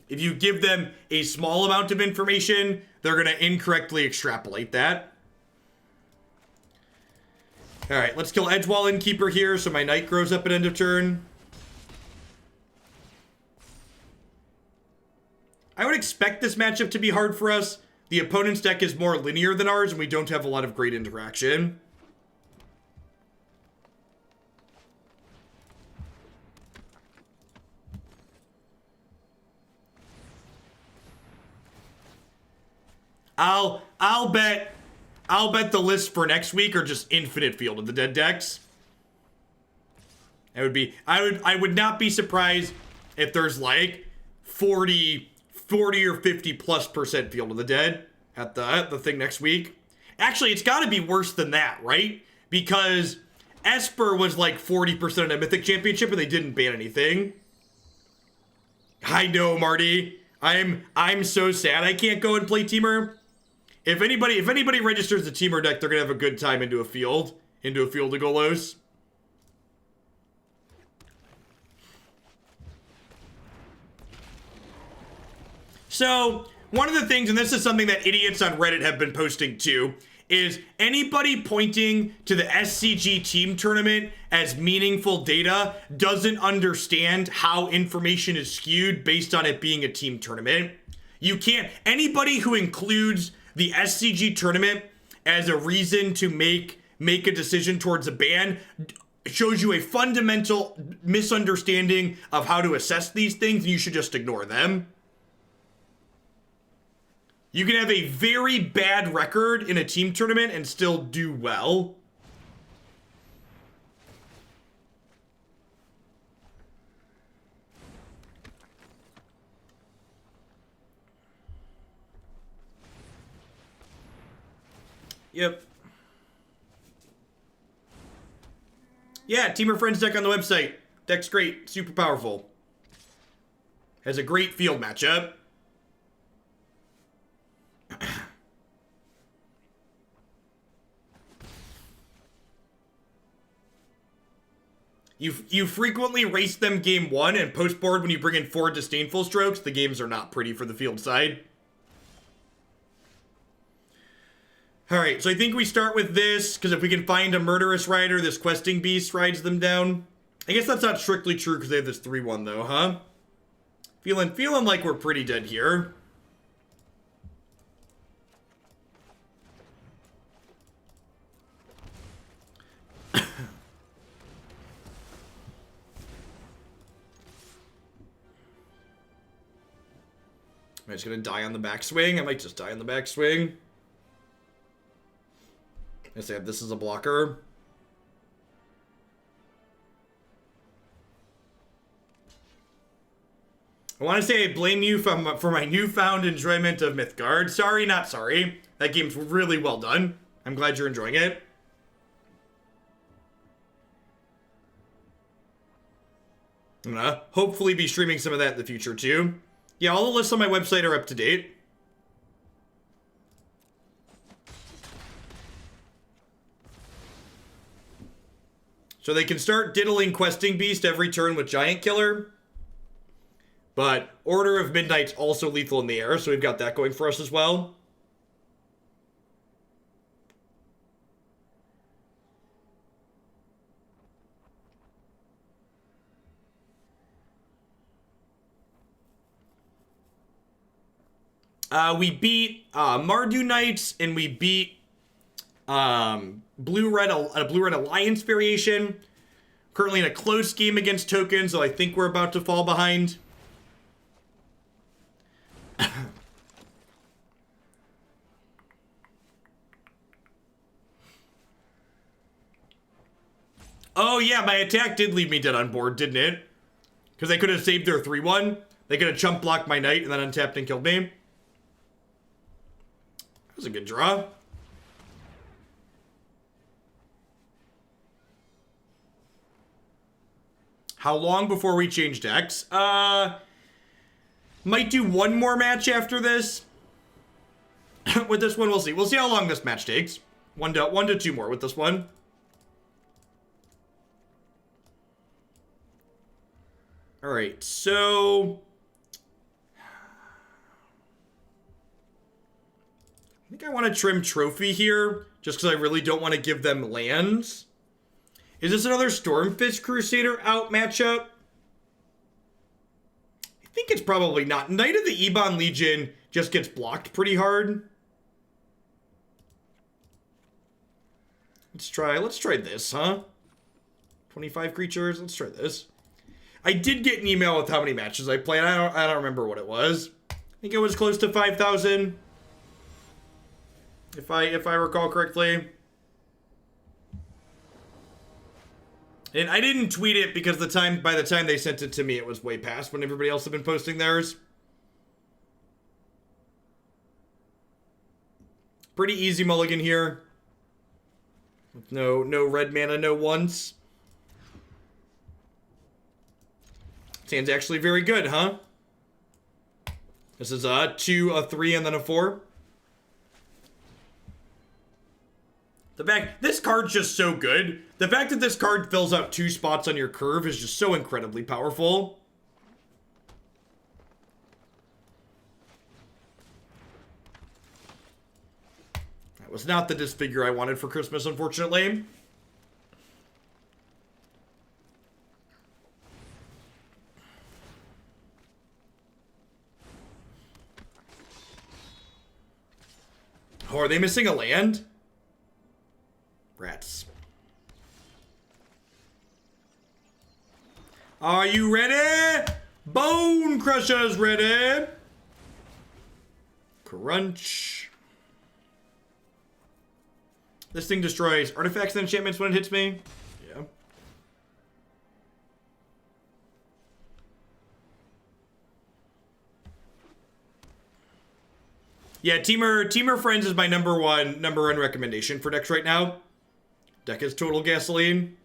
If you give them a small amount of information, they're going to incorrectly extrapolate that. All right, let's kill Edgewall Innkeeper here so my knight grows up at end of turn. I would expect this matchup to be hard for us. The opponent's deck is more linear than ours, and we don't have a lot of great interaction. I'll bet the lists for next week are just infinite Field of the Dead decks. I would not be surprised if there's like 40 or 50+% Field of the Dead at the thing next week. Actually, it's got to be worse than that, right? Because Esper was like 40% in a Mythic Championship and they didn't ban anything. I know, Marty. I'm so sad I can't go and play Teamer. If anybody registers the Teamer deck, they're gonna have a good time into a field of Golos. So, one of the things, and this is something that idiots on Reddit have been posting too, is anybody pointing to the SCG team tournament as meaningful data doesn't understand how information is skewed based on it being a team tournament. You can't, anybody who includes the SCG tournament as a reason to make a decision towards a ban shows you a fundamental misunderstanding of how to assess these things, and you should just ignore them. You can have a very bad record in a team tournament and still do well. Yep. Yeah, Teamer Friends deck on the website. Deck's great, super powerful. Has a great field matchup. You frequently race them game 1, and post board when you bring in 4 Disdainful Strokes, the games are not pretty for the field side. Alright, so I think we start with this, because if we can find a Murderous Rider, this Questing Beast rides them down. I guess that's not strictly true because they have this 3-1 though, huh? Feeling like we're pretty dead here. Am I just gonna die on the backswing? I might just die on the backswing. I say this is a blocker. I want to say I blame you for my newfound enjoyment of Mythgard. Sorry, not sorry. That game's really well done. I'm glad you're enjoying it. I'm gonna hopefully be streaming some of that in the future too. Yeah, all the lists on my website are up to date. So they can start diddling Questing Beast every turn with Giant Killer. But Order of Midnight's also lethal in the air, so we've got that going for us as well. We beat Mardu Knights, and we beat Blue-Red Alliance variation. Currently in a close game against tokens, so I think we're about to fall behind. Oh yeah, my attack did leave me dead on board, didn't it? Because they could have saved their 3-1. They could have chump blocked my knight and then untapped and killed me. That was a good draw. How long before we change decks? Might do one more match after this. With this one, we'll see. We'll see how long this match takes. One to two more with this one. Alright, so I think I want to trim Trophy here, just because I really don't want to give them lands. Is this another Stormfist Crusader out matchup? I think it's probably not. Knight of the Ebon Legion just gets blocked pretty hard. Let's try this, huh? 25 creatures, let's try this. I did get an email with how many matches I played. I don't remember what it was. I think it was close to 5,000. If I recall correctly. And I didn't tweet it because by the time they sent it to me, it was way past when everybody else had been posting theirs. Pretty easy mulligan here. With no red mana, no once. This hand's actually very good, huh? This is a 2, a 3, and then a 4. This card's just so good. The fact that this card fills out 2 spots on your curve is just so incredibly powerful. That was not the Disfigure I wanted for Christmas, unfortunately. Oh, are they missing a land? Rats. Are you ready? Bonecrusher's ready. Crunch. This thing destroys artifacts and enchantments when it hits me. Yeah. Yeah, Teamer Friends is my number one recommendation for decks right now. Deck is total gasoline.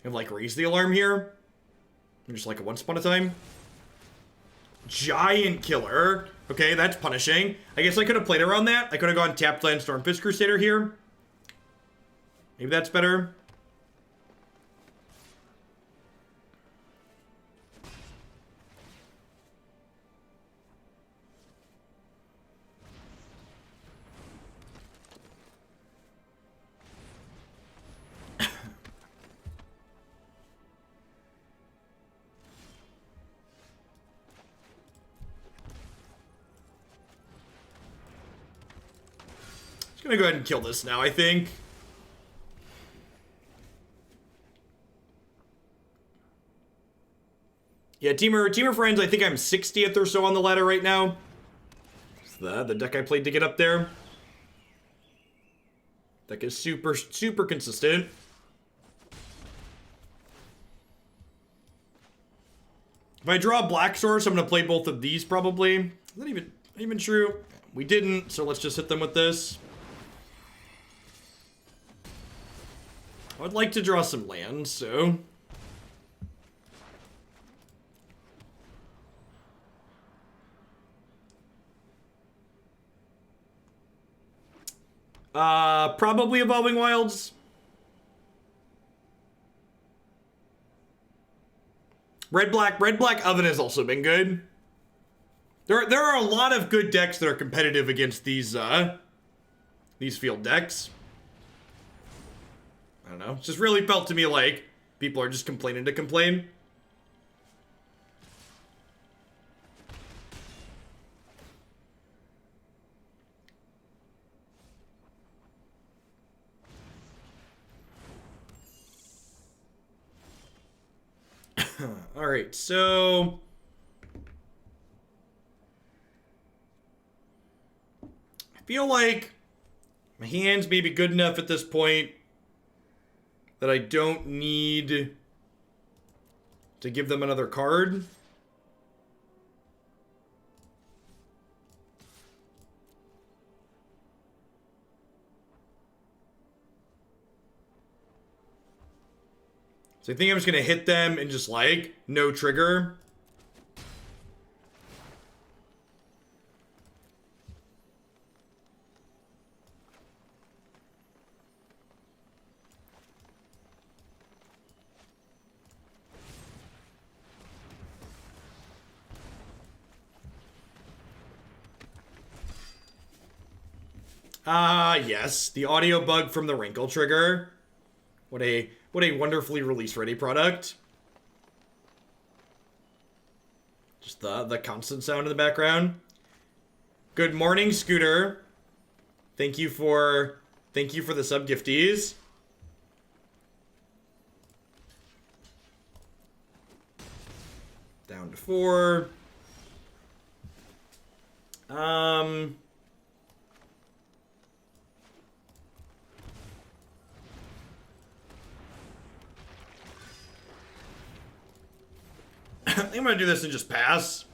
And like raise the alarm here. I'm just like a once upon a time. Giant killer. Okay, that's punishing. I guess I could have played around that. I could have gone tapped land Stormfist Crusader here. Maybe that's better. I'm gonna go ahead and kill this now, I think. Yeah, Teamer Friends, I think I'm 60th or so on the ladder right now. It's the deck I played to get up there. Deck is super consistent. If I draw a Black Source, I'm gonna play both of these probably. Is that even true? We didn't, so let's just hit them with this. I would like to draw some lands, so... probably Evolving Wilds. Red Black Oven has also been good. There are a lot of good decks that are competitive against these field decks. I don't know. It just really felt to me like people are just complaining to complain. All right, so I feel like my hand's maybe good enough at this point that I don't need to give them another card. So I think I'm just gonna hit them and just like, no trigger. Yes. The audio bug from the Rankle trigger. What a wonderfully release-ready product. Just the constant sound in the background. Good morning, Scooter. Thank you for the sub gifties. Down to 4. I think I'm gonna do this and just pass.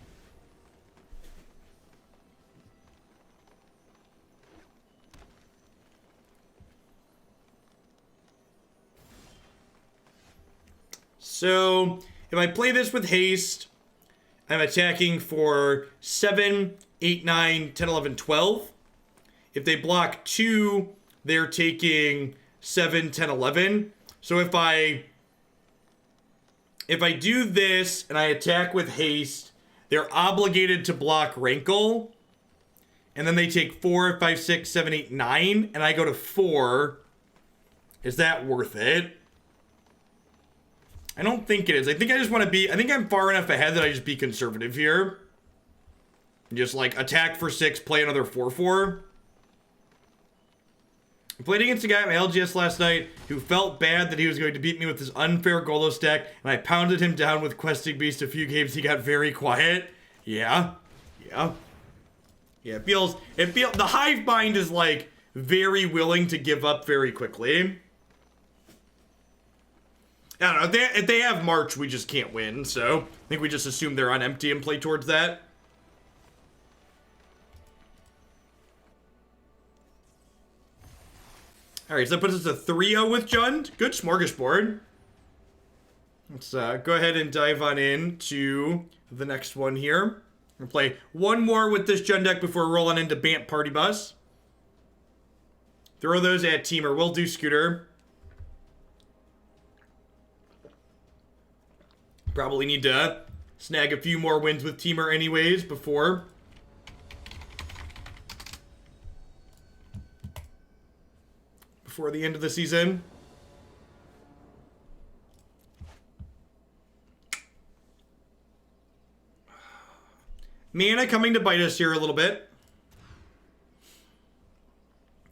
So, if I play this with haste, I'm attacking for 7, 8, 9, 10, 11, 12. If they block 2, they're taking 7, 10, 11. So if I do this and I attack with haste, they're obligated to block Rankle. And then they take 4, 5, 6, 7, 8, 9. And I go to 4. Is that worth it? I don't think it is. I think I just want to be... I think I'm far enough ahead that I just be conservative here. Just, like, attack for 6, play another 4/4. I played against a guy at my LGS last night who felt bad that he was going to beat me with his unfair Golo stack, and I pounded him down with Questing Beast a few games. He got very quiet. Yeah. It feels... The Hive Mind is, like, very willing to give up very quickly. I don't know, if they have March, we just can't win, so I think we just assume they're on empty and play towards that. Alright, so that puts us at 3-0 with Jund. Good smorgasbord. Let's go ahead and dive on into the next one here. We'll play one more with this Jund deck before rolling into Bant Party Bus. Throw those at Teamer. We'll do Scooter. Probably need to snag a few more wins with Teamer anyways before the end of the season. Mana coming to bite us here a little bit.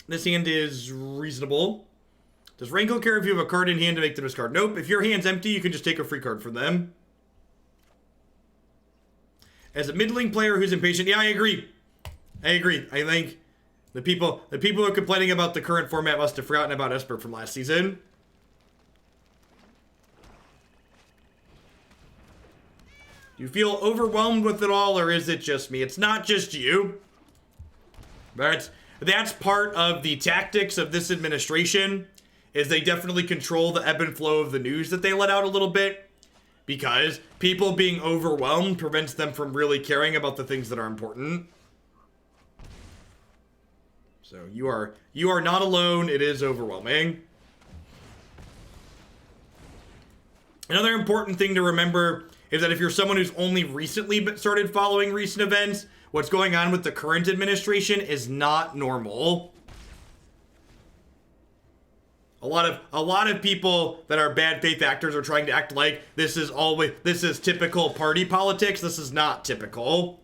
This hand is reasonable. Does Rankle care if you have a card in hand to make them discard? Nope. If your hand's empty, you can just take a free card from them. As a middling player who's impatient, yeah, I agree. I think the people who are complaining about the current format must have forgotten about Esper from last season. Do you feel overwhelmed with it all, or is it just me? It's not just you. But that's part of the tactics of this administration, is they definitely control the ebb and flow of the news that they let out a little bit, because people being overwhelmed prevents them from really caring about the things that are important. So you are not alone. It is overwhelming. Another important thing to remember is that if you're someone who's only recently started following recent events, what's going on with the current administration is not normal. A lot of people that are bad faith actors are trying to act like this is typical party politics. This is not typical.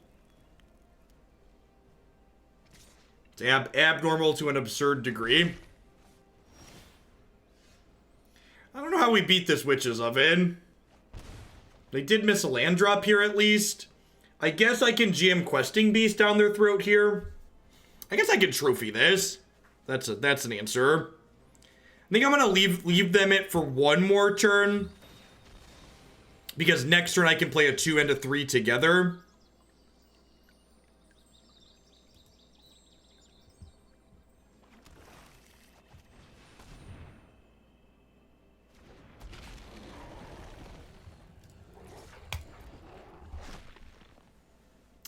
It's abnormal to an absurd degree. I don't know how we beat this Witch's Oven. They did miss a land drop here at least. I guess I can jam Questing Beast down their throat here. I guess I can trophy this. That's an answer. I think I'm gonna leave them it for one more turn, because next turn I can play a 2 and a 3 together.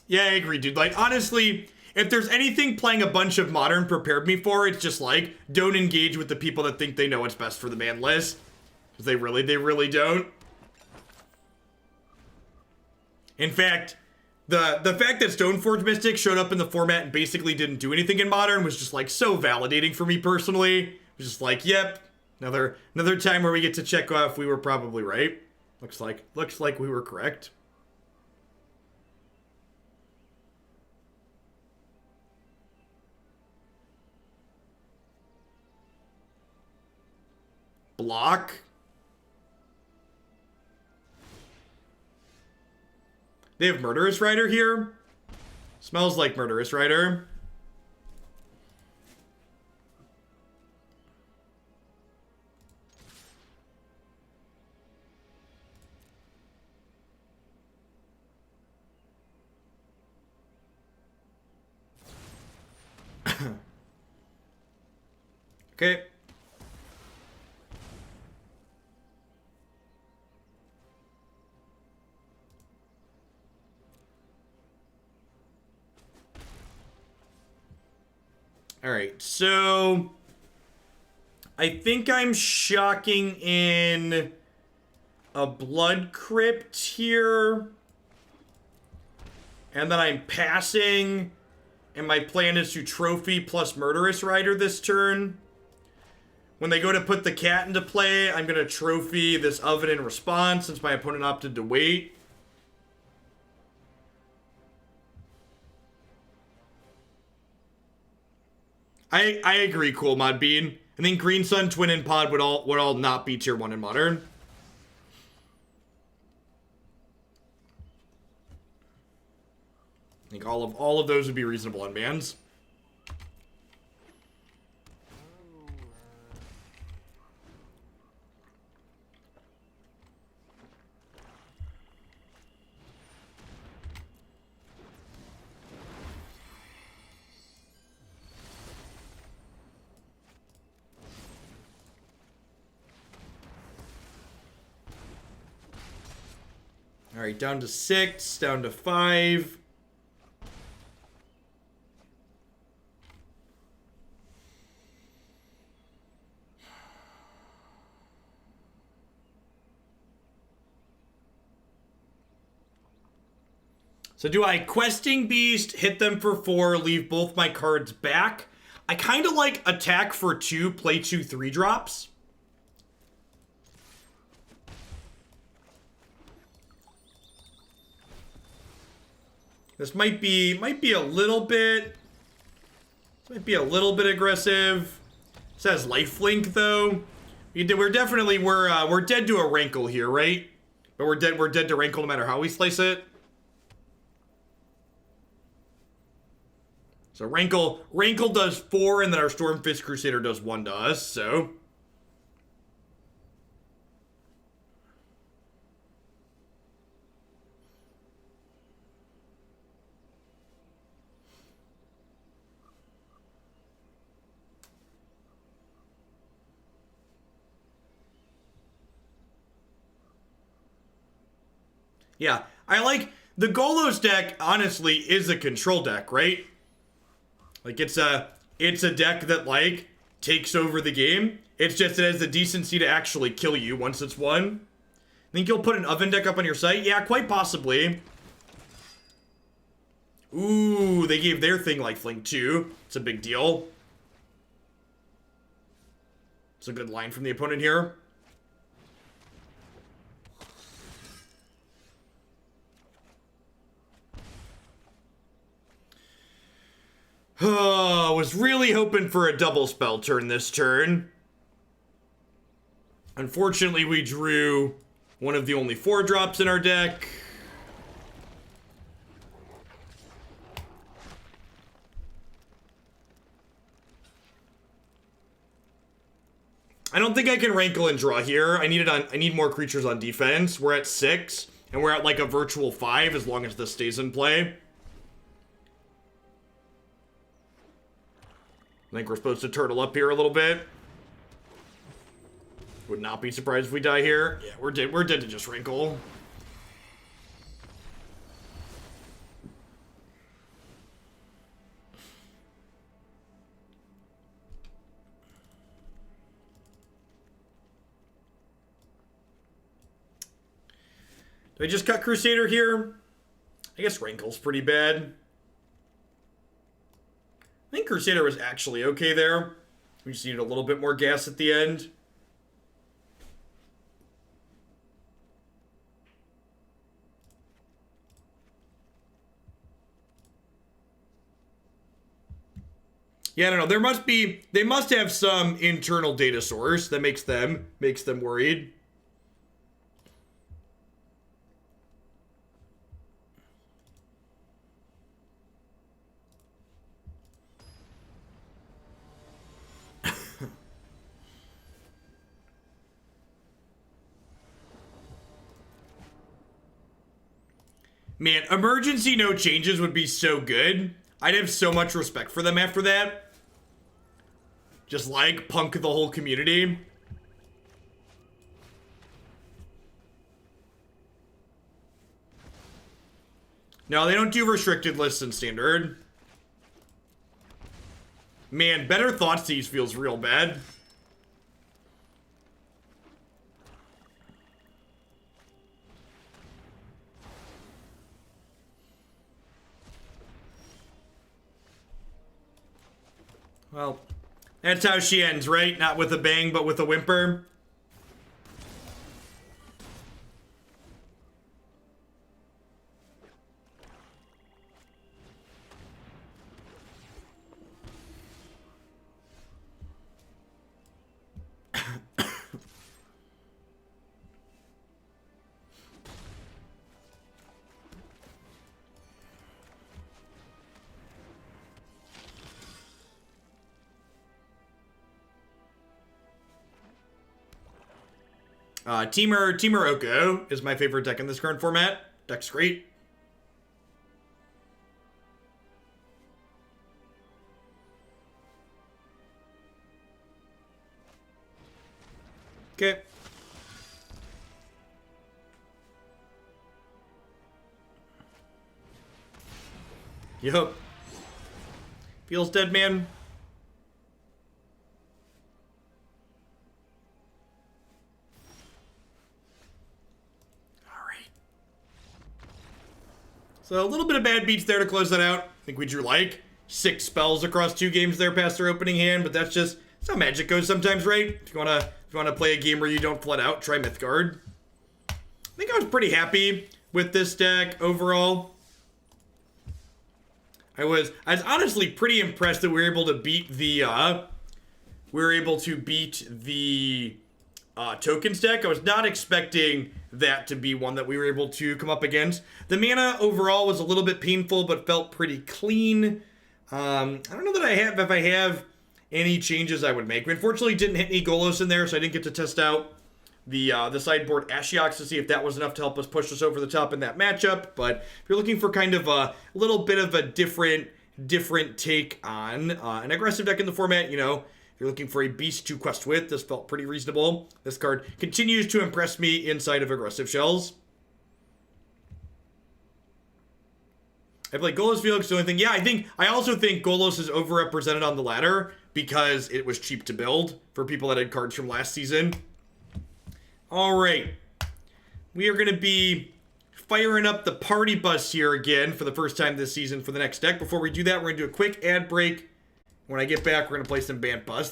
Yeah, I agree, dude. Like, honestly, if there's anything playing a bunch of Modern prepared me for, it's just like, don't engage with the people that think they know what's best for the ban list. Because they really don't. In fact, The fact that Stoneforge Mystic showed up in the format and basically didn't do anything in Modern was just like so validating for me personally. It was just like, yep, another time where we get to check off we were probably right. Looks like we were correct. Block. They have Murderous Rider here. Smells like Murderous Rider. Okay. All right, so I think I'm shocking in a Blood Crypt here. And then I'm passing, and my plan is to trophy plus Murderous Rider this turn. When they go to put the cat into play, I'm going to trophy this Oven in response since my opponent opted to wait. I agree, Cool Mod Bean. I think Green Sun, Twin, and Pod would all not be tier 1 in Modern. I think all of those would be reasonable on bans. All right, down to 6, down to 5. So do I Questing Beast, hit them for 4, leave both my cards back? I kind of like attack for 2, play 2 3-drops. This might be a little bit aggressive. This has lifelink though. We're dead to a Rankle here, right? But we're dead to Rankle no matter how we slice it. So Rankle does 4, and then our Stormfist Crusader does 1 to us, so. Yeah, I like the Golos deck, honestly, is a control deck, right? Like it's a deck that like takes over the game. It's just it has the decency to actually kill you once it's won. Think you'll put an Oven deck up on your site? Yeah, quite possibly. Ooh, they gave their thing lifelink too. It's a big deal. It's a good line from the opponent here. Oh, was really hoping for a double spell turn this turn. Unfortunately, we drew one of the only 4-drops in our deck. I don't think I can Rankle and draw here. I need more creatures on defense. We're at 6, and we're at like a virtual 5 as long as this stays in play. I think we're supposed to turtle up here a little bit. Would not be surprised if we die here. Yeah, we're dead to just Rankle. Do I just cut Crusader here? I guess Rankle's pretty bad. I think Crusader was actually okay there. We just needed a little bit more gas at the end. Yeah, I don't know. They must have some internal data source that makes them worried. Man, emergency no changes would be so good. I'd have so much respect for them after that. Just like punk the whole community. No, they don't do restricted lists in standard. Man, Better Thoughtseize feels real bad. Well, that's how she ends, right? Not with a bang, but with a whimper. Teamer Oko is my favorite deck in this current format. Deck's great. Okay. Yup. Feels dead, man. So a little bit of bad beats there to close that out. I think we drew like 6 spells across 2 games there past our opening hand, but that's how Magic goes sometimes, right? If you wanna play a game where you don't flood out, try Mythgard. I think I was pretty happy with this deck overall. I was honestly pretty impressed that we were able to beat the tokens deck. I was not expecting that to be one that we were able to come up against. The mana overall was a little bit painful, but felt pretty clean. I don't know that if I have any changes I would make. We unfortunately didn't hit any Golos in there, so I didn't get to test out the sideboard Ashioks to see if that was enough to help us push us over the top in that matchup. But if you're looking for kind of a little bit of a different take on an aggressive deck in the format, you know, you're looking for a beast to quest with, this felt pretty reasonable. This card continues to impress me inside of aggressive shells. I play Golos Felix, the only thing. Yeah, I also think Golos is overrepresented on the ladder because it was cheap to build for people that had cards from last season. All right. We are going to be firing up the party bus here again for the first time this season for the next deck. Before we do that, we're going to do a quick ad break. When I get back, we're going to play some Bant Bus.